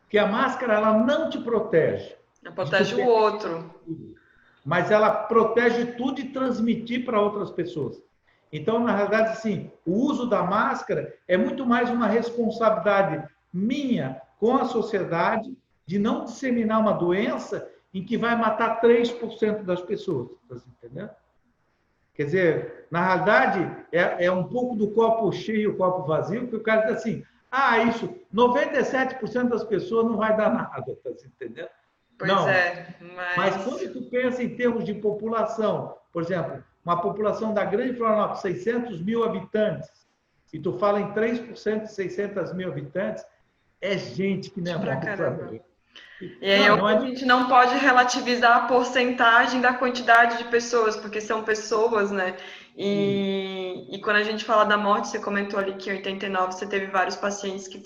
que a máscara ela não te protege. Ela protege o outro. Mas ela protege tudo e transmitir para outras pessoas. Então, na realidade, sim, o uso da máscara é muito mais uma responsabilidade minha com a sociedade de não disseminar uma doença em que vai matar 3% das pessoas. Tá entendendo? Quer dizer, na realidade, é um pouco do copo cheio, copo vazio, que o cara diz assim, isso, 97% das pessoas não vai dar nada, tá entendendo? Pois Não, é, mas quando tu pensa em termos de população, por exemplo, uma população da Grande Florianópolis, 600 mil habitantes, e tu fala em 3% de 600 mil habitantes, é gente que não é pra morta. caramba. E aí a gente não pode relativizar a porcentagem da quantidade de pessoas, porque são pessoas, né? E quando a gente fala da morte, você comentou ali que em 89 você teve vários pacientes que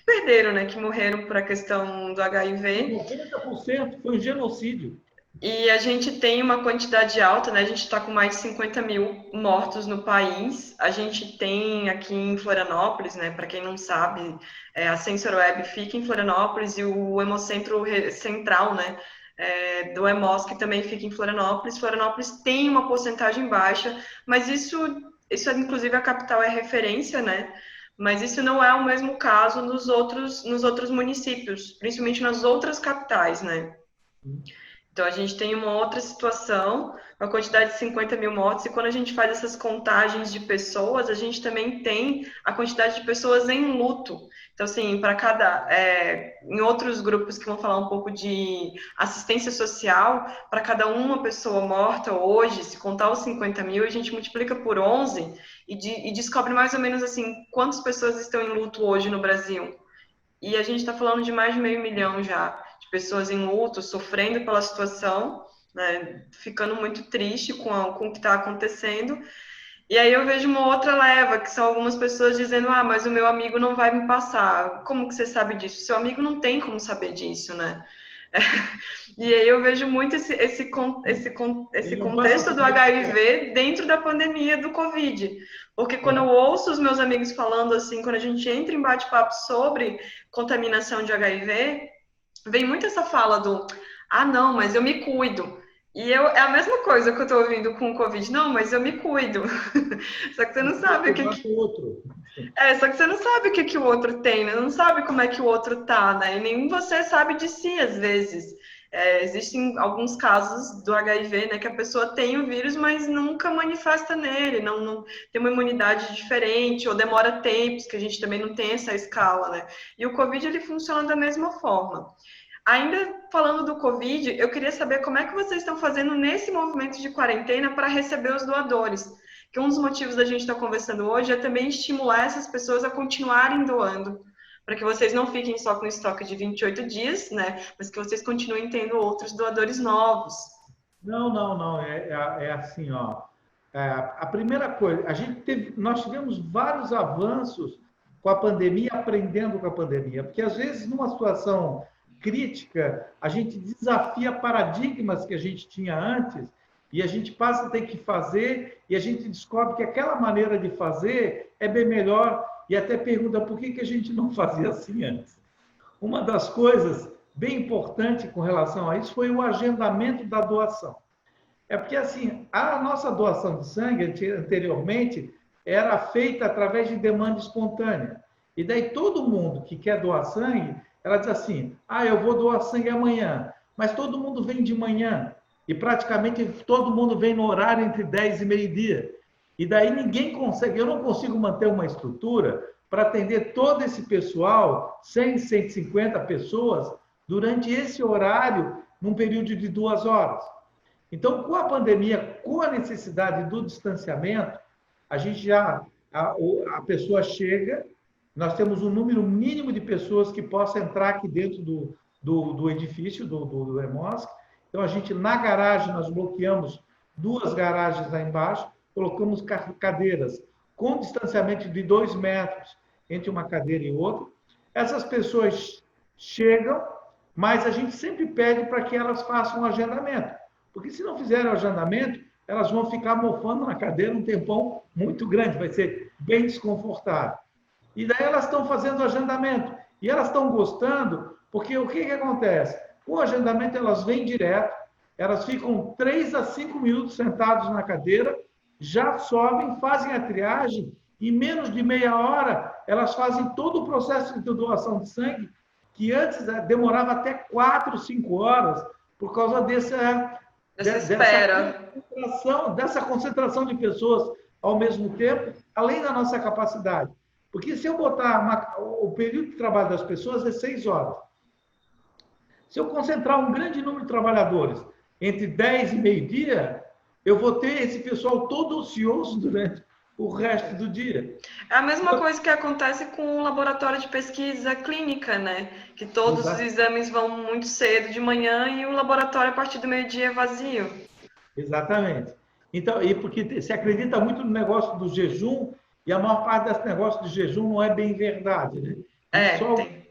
perderam, né? Que morreram por a questão do HIV. 90% foi um genocídio. E a gente tem uma quantidade alta, né? A gente está com mais de 50 mil mortos no país. A gente tem aqui em Florianópolis, né? Para quem não sabe, a Sensor Web fica em Florianópolis e o Hemocentro Central, né? Do Hemosc também fica em Florianópolis. Florianópolis tem uma porcentagem baixa, mas isso inclusive a capital é referência, né? Mas isso não é o mesmo caso nos outros municípios, principalmente nas outras capitais, né? Então, a gente tem uma outra situação, uma quantidade de 50 mil mortes, e quando a gente faz essas contagens de pessoas, a gente também tem a quantidade de pessoas em luto. Então, assim, para em outros grupos que vão falar um pouco de assistência social, para cada uma pessoa morta hoje, se contar os 50 mil, a gente multiplica por 11 e descobre mais ou menos, assim, quantas pessoas estão em luto hoje no Brasil. E a gente está falando de mais de 500 mil já, de pessoas em luto, sofrendo pela situação, né, ficando muito triste com o que está acontecendo. E aí eu vejo uma outra leva, que são algumas pessoas dizendo, mas o meu amigo não vai me passar. Como que você sabe disso? Seu amigo não tem como saber disso, né? E aí eu vejo muito esse contexto do HIV dentro da pandemia do Covid. Porque quando eu ouço os meus amigos falando assim, quando a gente entra em bate-papo sobre contaminação de HIV, vem muito essa fala do, não, mas eu me cuido. E é a mesma coisa que eu tô ouvindo com o Covid. Não, mas eu me cuido. Só que você não sabe o que... só que você não sabe o que o outro tem, né? Não sabe como é que o outro tá, né? E nem você sabe de si, às vezes. Existem alguns casos do HIV, né? Que a pessoa tem o vírus, mas nunca manifesta nele. Não tem uma imunidade diferente, ou demora tempos, que a gente também não tem essa escala, né? E o Covid, ele funciona da mesma forma. Ainda falando do Covid, eu queria saber como é que vocês estão fazendo nesse movimento de quarentena para receber os doadores. Que um dos motivos da gente estar conversando hoje é também estimular essas pessoas a continuarem doando, para que vocês não fiquem só com estoque de 28 dias, né? Mas que vocês continuem tendo outros doadores novos. Não. É assim, ó. A primeira coisa, nós tivemos vários avanços com a pandemia, aprendendo com a pandemia, porque às vezes numa situação crítica, a gente desafia paradigmas que a gente tinha antes e a gente passa a ter que fazer e a gente descobre que aquela maneira de fazer é bem melhor e até pergunta por que a gente não fazia assim antes. Uma das coisas bem importantes com relação a isso foi o agendamento da doação. É porque, assim, a nossa doação de sangue, anteriormente, era feita através de demanda espontânea. E daí todo mundo que quer doar sangue, ela diz assim, eu vou doar sangue amanhã. Mas todo mundo vem de manhã. E praticamente todo mundo vem no horário entre 10 e meio-dia. E daí ninguém consegue, eu não consigo manter uma estrutura para atender todo esse pessoal, 100, 150 pessoas, durante esse horário, num período de 2 horas. Então, com a pandemia, com a necessidade do distanciamento, a gente a pessoa chega, nós temos um número mínimo de pessoas que possam entrar aqui dentro do edifício, do Hemosc. Então, a gente, na garagem, nós bloqueamos 2 garagens lá embaixo, colocamos cadeiras com distanciamento de 2 metros entre uma cadeira e outra. Essas pessoas chegam, mas a gente sempre pede para que elas façam um agendamento. Porque se não fizerem o agendamento, elas vão ficar mofando na cadeira um tempão muito grande, vai ser bem desconfortável. E daí elas estão fazendo o agendamento. E elas estão gostando, porque o que acontece? Com o agendamento, elas vêm direto, elas ficam 3 a 5 minutos sentados na cadeira, já sobem, fazem a triagem, e em menos de meia hora, elas fazem todo o processo de doação de sangue que antes demorava até 4, 5 horas por causa espera. dessa concentração de pessoas ao mesmo tempo, além da nossa capacidade. Porque se eu botar o período de trabalho das pessoas é 6 horas. Se eu concentrar um grande número de trabalhadores entre 10 e meio-dia, eu vou ter esse pessoal todo ocioso durante o resto do dia. É a mesma coisa que acontece com o laboratório de pesquisa clínica, né? Que todos os exames vão muito cedo de manhã e o laboratório a partir do meio-dia é vazio. Exatamente. Então, e porque se acredita muito no negócio do jejum, e a maior parte desse negócio de jejum não é bem verdade, né? E só Tem.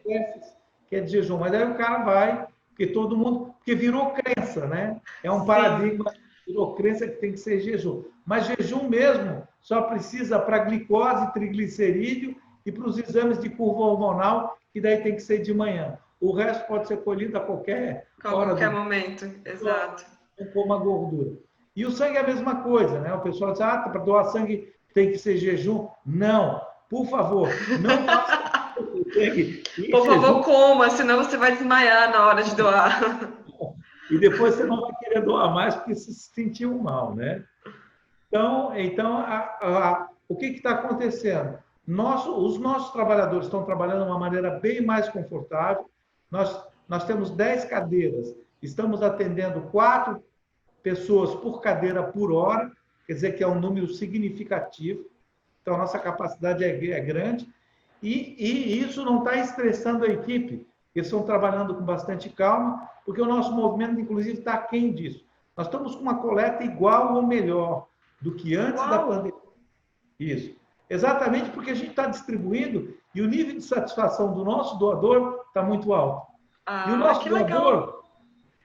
que é de jejum. Mas aí o cara vai, porque todo mundo, porque virou crença, né? É um Sim. paradigma, virou crença que tem que ser jejum. Mas jejum mesmo só precisa para glicose, triglicerídeo e para os exames de curva hormonal, que daí tem que ser de manhã. O resto pode ser colhido a qualquer hora Qualquer do momento, exato. não coma gordura. E o sangue é a mesma coisa, né? O pessoal diz, para doar sangue tem que ser jejum. Não, por favor, não faça sangue por favor, coma, senão você vai desmaiar na hora de doar. E depois você não vai querer doar mais porque se sentiu mal, né? Então o que está acontecendo? Os nossos trabalhadores estão trabalhando de uma maneira bem mais confortável. Nós temos 10 cadeiras, estamos atendendo 4 pessoas por cadeira por hora, quer dizer que é um número significativo. Então, a nossa capacidade é grande. E isso não está estressando a equipe. Eles estão trabalhando com bastante calma, porque o nosso movimento, inclusive, está aquém disso. Nós estamos com uma coleta igual ou melhor do que antes da pandemia. Isso. Exatamente porque a gente está distribuindo e o nível de satisfação do nosso doador está muito alto.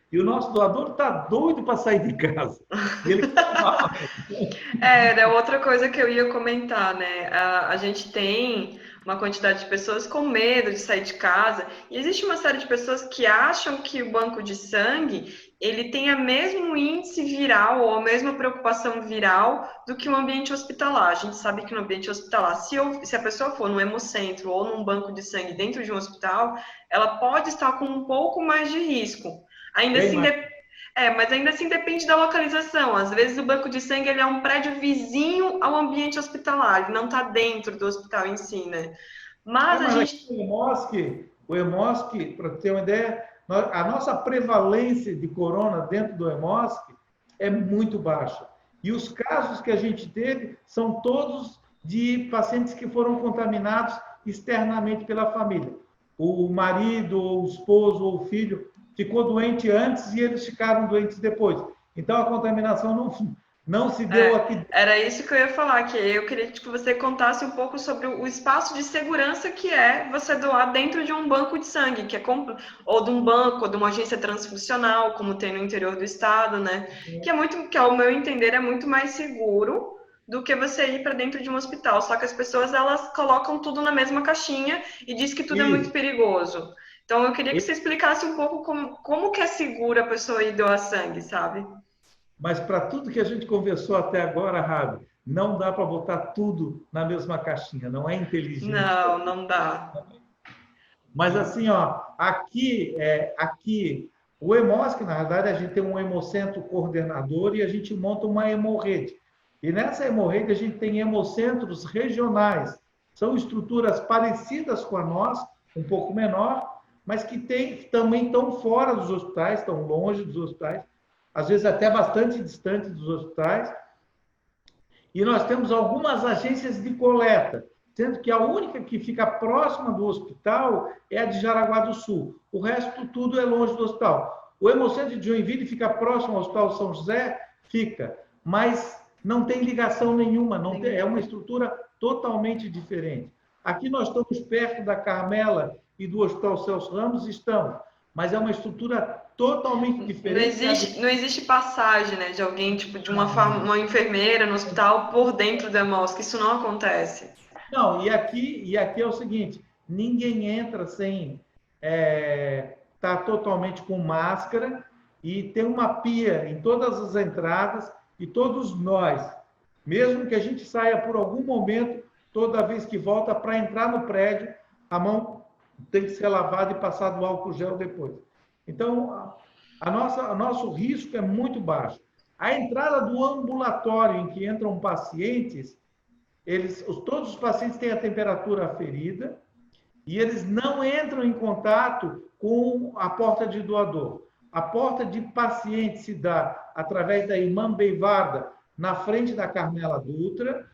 E o nosso doador está doido para sair de casa. E ele era outra coisa que eu ia comentar, né? A gente tem uma quantidade de pessoas com medo de sair de casa e existe uma série de pessoas que acham que o banco de sangue ele tem o mesmo índice viral ou a mesma preocupação viral do que o ambiente hospitalar. A gente sabe que no ambiente hospitalar, se a pessoa for no hemocentro ou num banco de sangue dentro de um hospital, ela pode estar com um pouco mais de risco. Ainda assim, mas ainda assim depende da localização. Às vezes o banco de sangue ele é um prédio vizinho ao ambiente hospitalar, ele não está dentro do hospital em si, né? Mas a gente... O EMOSC, para ter uma ideia, a nossa prevalência de corona dentro do EMOSC é muito baixa. E os casos que a gente teve são todos de pacientes que foram contaminados externamente pela família. O marido, ou o esposo, ou o filho ficou doente antes e eles ficaram doentes depois. Então, a contaminação não se deu aqui. Era isso que eu ia falar, que eu queria que você contasse um pouco sobre o espaço de segurança que é você doar dentro de um banco de sangue, ou de um banco, ou de uma agência transfusional, como tem no interior do estado, né? Que ao meu entender, é muito mais seguro do que você ir para dentro de um hospital. Só que as pessoas, elas colocam tudo na mesma caixinha e diz que tudo é muito perigoso. Então, eu queria que você explicasse um pouco como que é seguro a pessoa ir doar sangue, sabe? Mas para tudo que a gente conversou até agora, Rabi, não dá para botar tudo na mesma caixinha, não é inteligente. Não dá. Mas assim, aqui o EMOSC, na verdade, a gente tem um hemocentro coordenador e a gente monta uma hemorrede. E nessa hemorrede a gente tem hemocentros regionais. São estruturas parecidas com a nossa, um pouco menor, mas que também estão fora dos hospitais, estão longe dos hospitais, às vezes até bastante distante dos hospitais. E nós temos algumas agências de coleta, sendo que a única que fica próxima do hospital é a de Jaraguá do Sul. O resto tudo é longe do hospital. O Hemocentro de Joinville fica próximo ao Hospital São José? Fica, mas não tem ligação nenhuma, é uma estrutura totalmente diferente. Aqui nós estamos perto da Carmela e do Hospital Celso Ramos, estamos, mas é uma estrutura totalmente diferente. Não existe passagem, né, de alguém, tipo, de uma enfermeira no hospital por dentro da mosca. Isso não acontece. Não, e aqui é o seguinte, ninguém entra sem estar totalmente com máscara e tem uma pia em todas as entradas e todos nós, mesmo que a gente saia por algum momento, toda vez que volta para entrar no prédio, a mão tem que ser lavado e passado álcool gel depois. Então, o nosso risco é muito baixo. A entrada do ambulatório em que entram pacientes, todos os pacientes têm a temperatura aferida e eles não entram em contato com a porta de doador. A porta de paciente se dá através da Imam Beivarda, na frente da Carmela Dutra,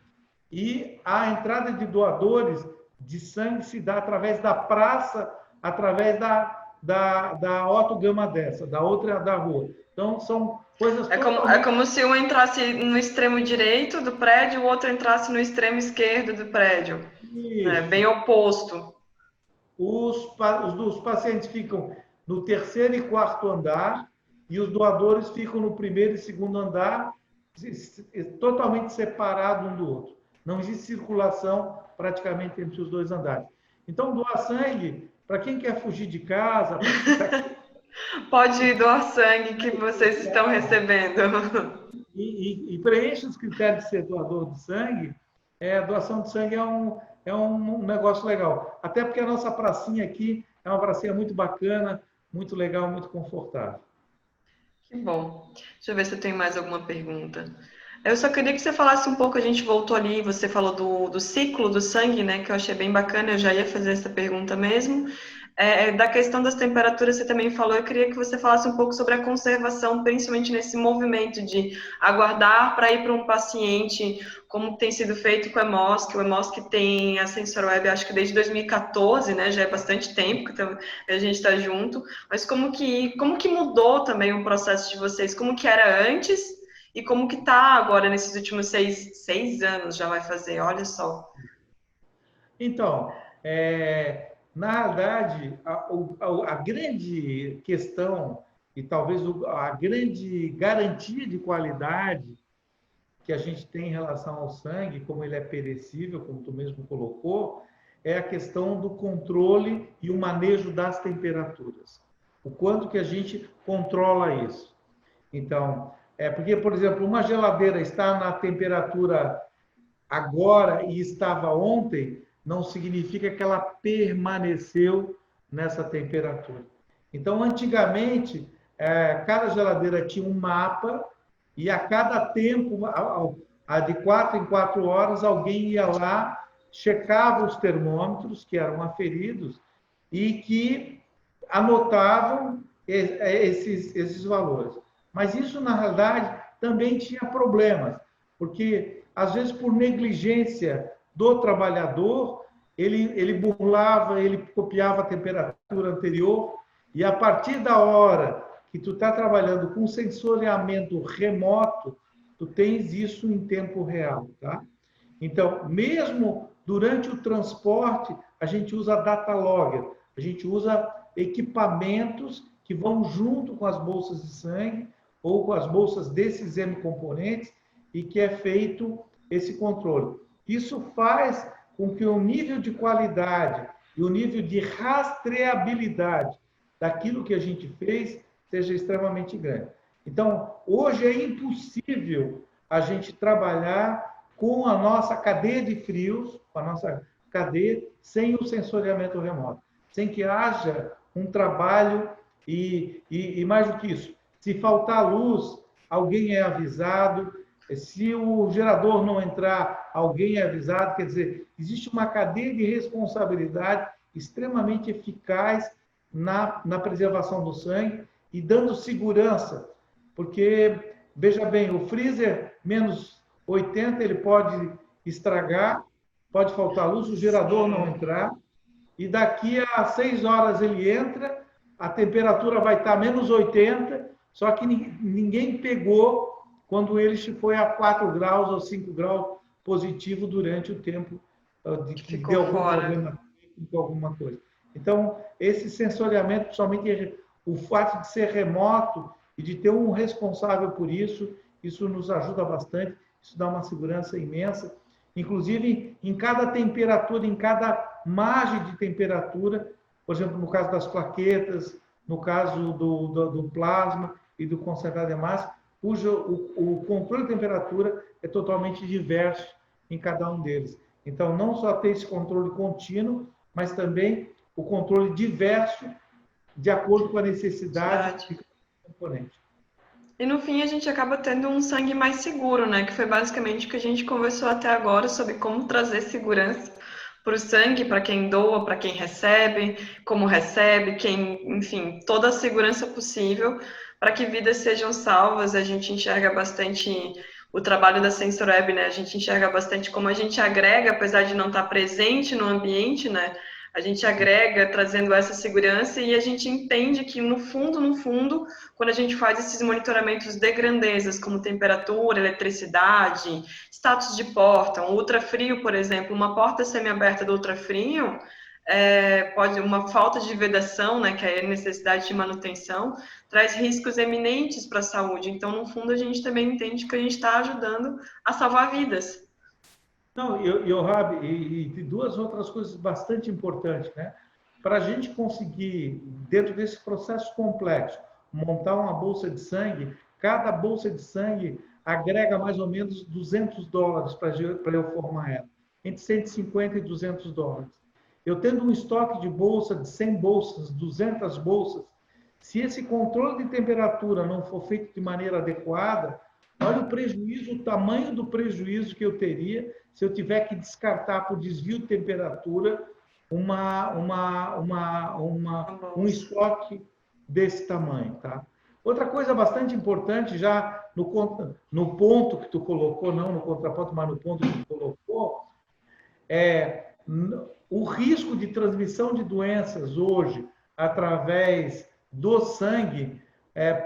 e a entrada de doadores de sangue se dá através da praça, através da Otto Gama dessa, da outra da rua. Então, são coisas É como se um entrasse no extremo direito do prédio e o outro entrasse no extremo esquerdo do prédio. Né? Bem oposto. Os pacientes ficam no terceiro e quarto andar e os doadores ficam no primeiro e segundo andar, totalmente separados um do outro. Não existe circulação praticamente entre os dois andares. Então, doar sangue, para quem quer fugir de casa... Pode doar sangue que vocês estão recebendo. E preenche os critérios de ser doador de sangue. A doação de sangue é um negócio legal. Até porque a nossa pracinha aqui é uma pracinha muito bacana, muito legal, muito confortável. Que bom. Deixa eu ver se eu tenho mais alguma pergunta. Eu só queria que você falasse um pouco, a gente voltou ali, você falou do ciclo do sangue, né, que eu achei bem bacana, eu já ia fazer essa pergunta mesmo. Da questão das temperaturas, você também falou, eu queria que você falasse um pouco sobre a conservação, principalmente nesse movimento de aguardar para ir para um paciente, como tem sido feito com o EMOSC. O EMOSC tem a SensorWeb, acho que desde 2014, né, já é bastante tempo que a gente está junto, mas como que mudou também o processo de vocês, como que era antes e como que está agora nesses últimos seis anos, já vai fazer, olha só. Então, na verdade, a grande questão e talvez a grande garantia de qualidade que a gente tem em relação ao sangue, como ele é perecível, como tu mesmo colocou, é a questão do controle e o manejo das temperaturas. O quanto que a gente controla isso. Então, porque, por exemplo, uma geladeira está na temperatura agora e estava ontem, não significa que ela permaneceu nessa temperatura. Então, antigamente, cada geladeira tinha um mapa e a cada tempo, de 4 em 4 horas, alguém ia lá, checava os termômetros que eram aferidos e que anotavam esses valores. Mas isso, na realidade, também tinha problemas, porque, às vezes, por negligência do trabalhador, ele burlava, ele copiava a temperatura anterior, e a partir da hora que tu está trabalhando com sensoriamento remoto, tu tens isso em tempo real, tá? Então, mesmo durante o transporte, a gente usa data logger, a gente usa equipamentos que vão junto com as bolsas de sangue ou com as bolsas desses hemocomponentes e que é feito esse controle. Isso faz com que o nível de qualidade e o nível de rastreabilidade daquilo que a gente fez seja extremamente grande. Então, hoje é impossível a gente trabalhar com a nossa cadeia de frios, com a nossa cadeia, sem o sensoriamento remoto, sem que haja um trabalho e mais do que isso, se faltar luz, alguém é avisado, se o gerador não entrar, alguém é avisado, quer dizer, existe uma cadeia de responsabilidade extremamente eficaz na preservação do sangue e dando segurança, porque, veja bem, o freezer menos 80, ele pode estragar, pode faltar luz, o gerador não entrar, e daqui a 6 horas ele entra, a temperatura vai estar menos 80, só que ninguém pegou quando ele foi a 4 graus ou 5 graus positivo durante o tempo de que deu algum problema com alguma coisa. Então, esse sensoriamento, principalmente o fato de ser remoto e de ter um responsável por isso, isso nos ajuda bastante, isso dá uma segurança imensa. Inclusive, em cada temperatura, em cada margem de temperatura, por exemplo, no caso das plaquetas, no caso do plasma e do concentrado de massa, o controle de temperatura é totalmente diverso em cada um deles. Então, não só tem esse controle contínuo, mas também o controle diverso de acordo com a necessidade de cada componente. E no fim a gente acaba tendo um sangue mais seguro, né? Que foi basicamente o que a gente conversou até agora sobre como trazer segurança para o sangue, para quem doa, para quem recebe, quem, enfim, toda a segurança possível para que vidas sejam salvas. A gente enxerga bastante o trabalho da SensorWeb, né? A gente enxerga bastante como a gente agrega, apesar de não estar presente no ambiente, né? A gente agrega trazendo essa segurança e a gente entende que no fundo, quando a gente faz esses monitoramentos de grandezas, como temperatura, eletricidade, status de porta, um ultrafrio, por exemplo, uma porta semiaberta do ultrafrio, pode uma falta de vedação, né, que é a necessidade de manutenção, traz riscos eminentes para a saúde. Então, no fundo, a gente também entende que a gente está ajudando a salvar vidas. Não, Rabi, e duas outras coisas bastante importantes, né? Para a gente conseguir, dentro desse processo complexo, montar uma bolsa de sangue, cada bolsa de sangue agrega mais ou menos $200 para eu formar ela, entre 150 e $200. Eu tendo um estoque de bolsa de 100 bolsas, 200 bolsas, se esse controle de temperatura não for feito de maneira adequada, olha o prejuízo, o tamanho do prejuízo que eu teria se eu tiver que descartar por desvio de temperatura um estoque desse tamanho, tá? Outra coisa bastante importante, já no ponto que tu colocou, não no contraponto, mas no ponto que tu colocou, o risco de transmissão de doenças hoje através do sangue,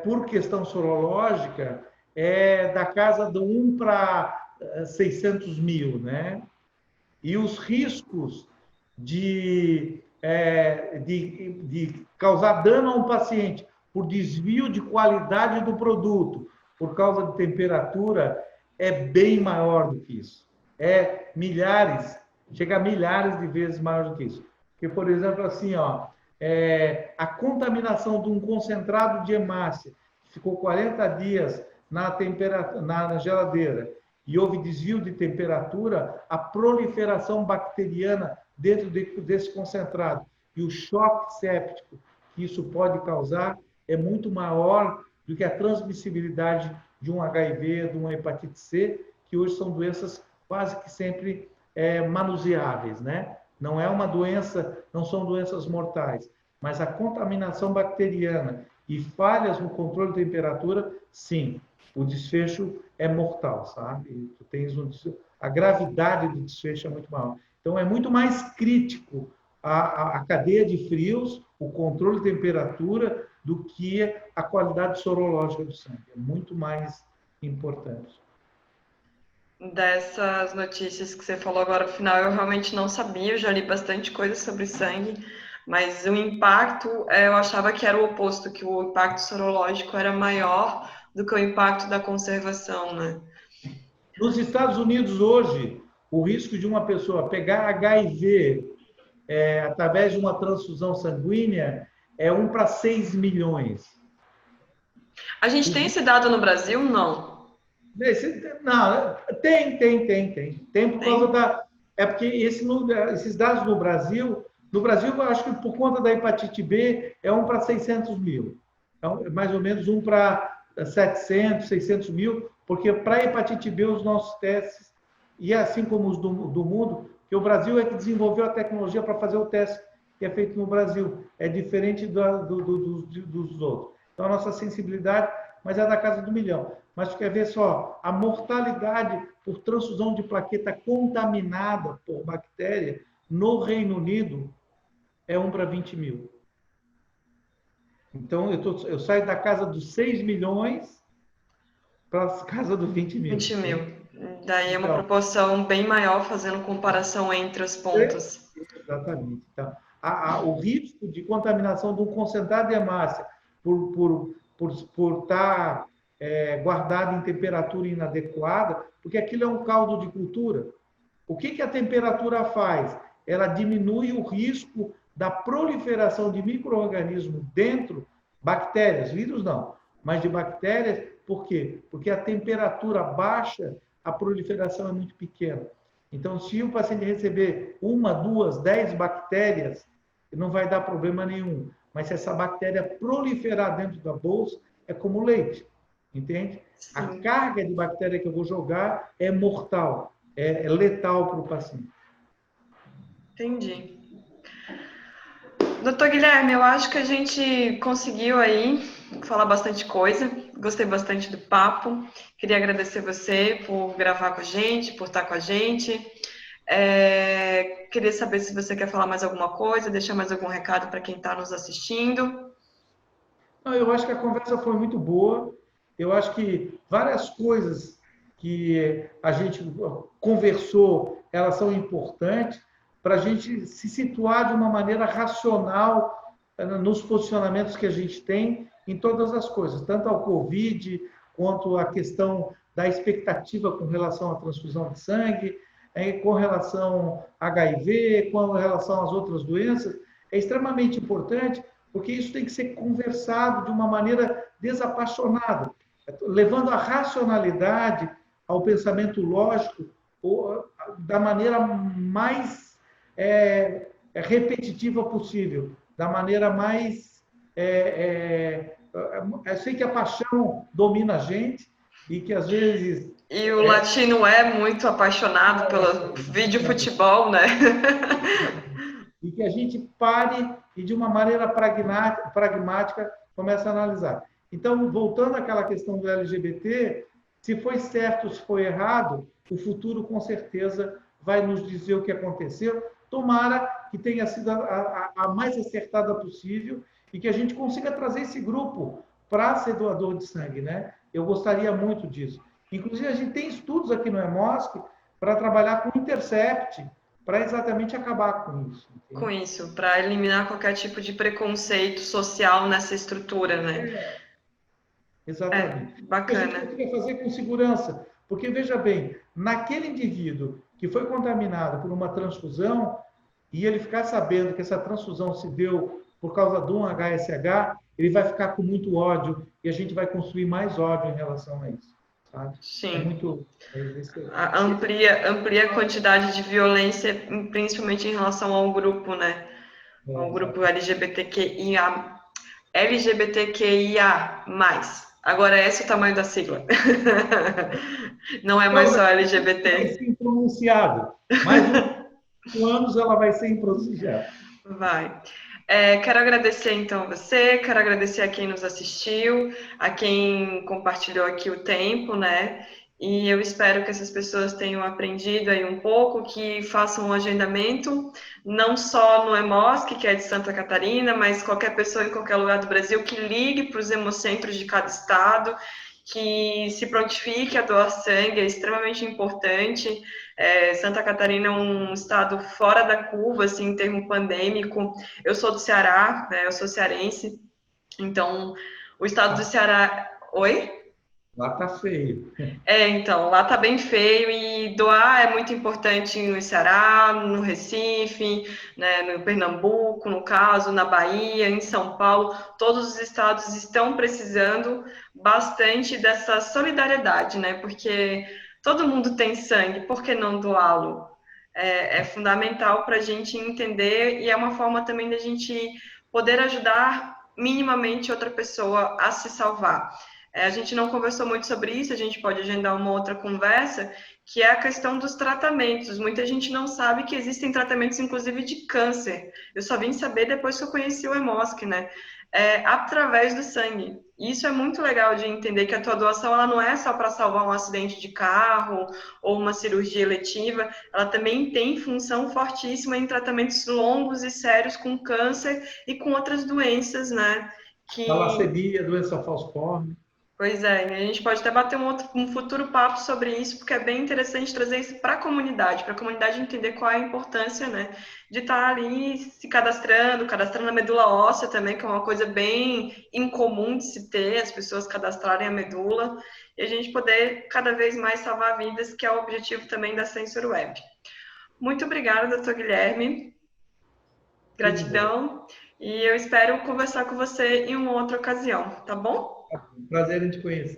por questão sorológica, é da casa de 1 para 600 mil, né? E os riscos de causar dano a um paciente por desvio de qualidade do produto, por causa de temperatura, é bem maior do que isso. É milhares, chega a milhares de vezes maior do que isso. Porque, por exemplo, assim, a contaminação de um concentrado de hemácia, que ficou 40 dias na geladeira, e houve desvio de temperatura, a proliferação bacteriana dentro desse concentrado e o choque séptico que isso pode causar é muito maior do que a transmissibilidade de um HIV, de uma hepatite C, que hoje são doenças quase que sempre manuseáveis, né? Não é uma doença, não são doenças mortais, mas a contaminação bacteriana e falhas no controle de temperatura, sim, o desfecho é mortal, sabe? E tu tens a gravidade do desfecho é muito maior. Então, é muito mais crítico a cadeia de frios, o controle de temperatura, do que a qualidade sorológica do sangue. É muito mais importante. Dessas notícias que você falou agora no final, eu realmente não sabia, eu já li bastante coisa sobre sangue, mas o impacto, eu achava que era o oposto, que o impacto sorológico era maior do que o impacto da conservação, né? Nos Estados Unidos, hoje, o risco de uma pessoa pegar HIV através de uma transfusão sanguínea é 1 para 6 milhões. A gente tem esse dado no Brasil? Não. Não, tem. Tem por causa da... É porque esses dados no Brasil, eu acho que por conta da hepatite B, é 1 para 600 mil. Então, mais ou menos 1 para 700, 600 mil, porque para a hepatite B, os nossos testes, e assim como os do mundo, que o Brasil é que desenvolveu a tecnologia para fazer o teste que é feito no Brasil. É diferente dos outros. Então, a nossa sensibilidade, mas é da casa do milhão. Mas tu quer ver só, a mortalidade por transfusão de plaqueta contaminada por bactéria no Reino Unido é 1 para 20 mil. Então, eu saio da casa dos 6 milhões para a casa dos 20 mil. 20 mil. Daí é uma proporção bem maior, fazendo comparação entre os pontos. Exatamente. Então, o risco de contaminação de um concentrado de hemácia por estar guardado em temperatura inadequada, porque aquilo é um caldo de cultura. O que a temperatura faz? Ela diminui o risco da proliferação de micro-organismos dentro, bactérias, vírus não, mas de bactérias. Por quê? Porque a temperatura baixa, a proliferação é muito pequena. Então, se o paciente receber 1, 2, 10 bactérias não vai dar problema nenhum. Mas se essa bactéria proliferar dentro da bolsa, é como leite, entende? A Sim, carga de bactéria que eu vou jogar é mortal, é letal para o paciente. entendi. Doutor Guilherme, eu acho que a gente conseguiu aí falar bastante coisa. Gostei bastante do papo. Queria agradecer você por gravar com a gente, por estar com a gente. Queria saber se você quer falar mais alguma coisa, deixar mais algum recado para quem está nos assistindo. Não, eu acho que a conversa foi muito boa. Eu acho que várias coisas que a gente conversou, elas são importantes para a gente se situar de uma maneira racional nos posicionamentos que a gente tem em todas as coisas, tanto ao Covid, quanto à questão da expectativa com relação à transfusão de sangue, com relação a HIV, com relação às outras doenças. É extremamente importante porque isso tem que ser conversado de uma maneira desapaixonada, levando a racionalidade ao pensamento lógico da maneira mais repetitiva possível, da maneira mais. Eu sei que a paixão domina a gente e que às vezes. E o latino é muito apaixonado pelo vídeo futebol, né? E que a gente pare e, de uma maneira pragmática, comece a analisar. Então, voltando àquela questão do LGBT, se foi certo ou se foi errado, o futuro, com certeza, vai nos dizer o que aconteceu. Tomara que tenha sido a mais acertada possível e que a gente consiga trazer esse grupo para ser doador de sangue, né? Eu gostaria muito disso. Inclusive, a gente tem estudos aqui no EMOSC para trabalhar com Intercept, para exatamente acabar com isso. Entende? Com isso, para eliminar qualquer tipo de preconceito social nessa estrutura, né? Exatamente. Que a gente Bacana. consiga fazer com segurança. Porque, veja bem, naquele indivíduo que foi contaminado por uma transfusão, e ele ficar sabendo que essa transfusão se deu por causa de um HSH, ele vai ficar com muito ódio e a gente vai construir mais ódio em relação a isso. Sabe? É Sim. muito. Amplia a quantidade de violência, principalmente em relação ao grupo, né? Ao grupo LGBTQIA+. Agora, esse é o tamanho da sigla. Não é mais Então, só vai LGBT. ser impronunciado. Mais uns anos ela vai ser impronunciada. Vai. Quero agradecer então a você, quero agradecer a quem nos assistiu, a quem compartilhou aqui o tempo, né? E eu espero que essas pessoas tenham aprendido aí um pouco, que façam um agendamento, não só no EMOSC, que é de Santa Catarina, mas qualquer pessoa em qualquer lugar do Brasil que ligue para os hemocentros de cada estado, que se prontifique a doar sangue, é extremamente importante. Santa Catarina é um estado fora da curva, assim, em termo pandêmico. Eu sou do Ceará, né? Eu sou cearense, então o estado do Ceará. Oi? Lá tá feio. Então, lá tá bem feio e doar é muito importante no Ceará, no Recife, né, no Pernambuco, no caso, na Bahia, em São Paulo. Todos os estados estão precisando bastante dessa solidariedade, né? Porque todo mundo tem sangue, por que não doá-lo? É fundamental para a gente entender e é uma forma também da gente poder ajudar minimamente outra pessoa a se salvar. A gente não conversou muito sobre isso, a gente pode agendar uma outra conversa, que é a questão dos tratamentos. Muita gente não sabe que existem tratamentos, inclusive, de câncer. Eu só vim saber depois que eu conheci o EMOSC, né? Através do sangue. Isso é muito legal de entender que a tua doação ela não é só para salvar um acidente de carro ou uma cirurgia eletiva, ela também tem função fortíssima em tratamentos longos e sérios com câncer e com outras doenças, né? Que Talassemia, doença falciforme. Pois é, a gente pode até bater um futuro papo sobre isso, porque é bem interessante trazer isso para a comunidade entender qual é a importância, né, de estar ali se cadastrando a medula óssea também, que é uma coisa bem incomum de se ter, as pessoas cadastrarem a medula, e a gente poder cada vez mais salvar vidas, que é o objetivo também da Sensor Web. Muito obrigada, doutor Guilherme, Tudo de bom. gratidão, e eu espero conversar com você em uma outra ocasião, tá bom? Prazer em te conhecer.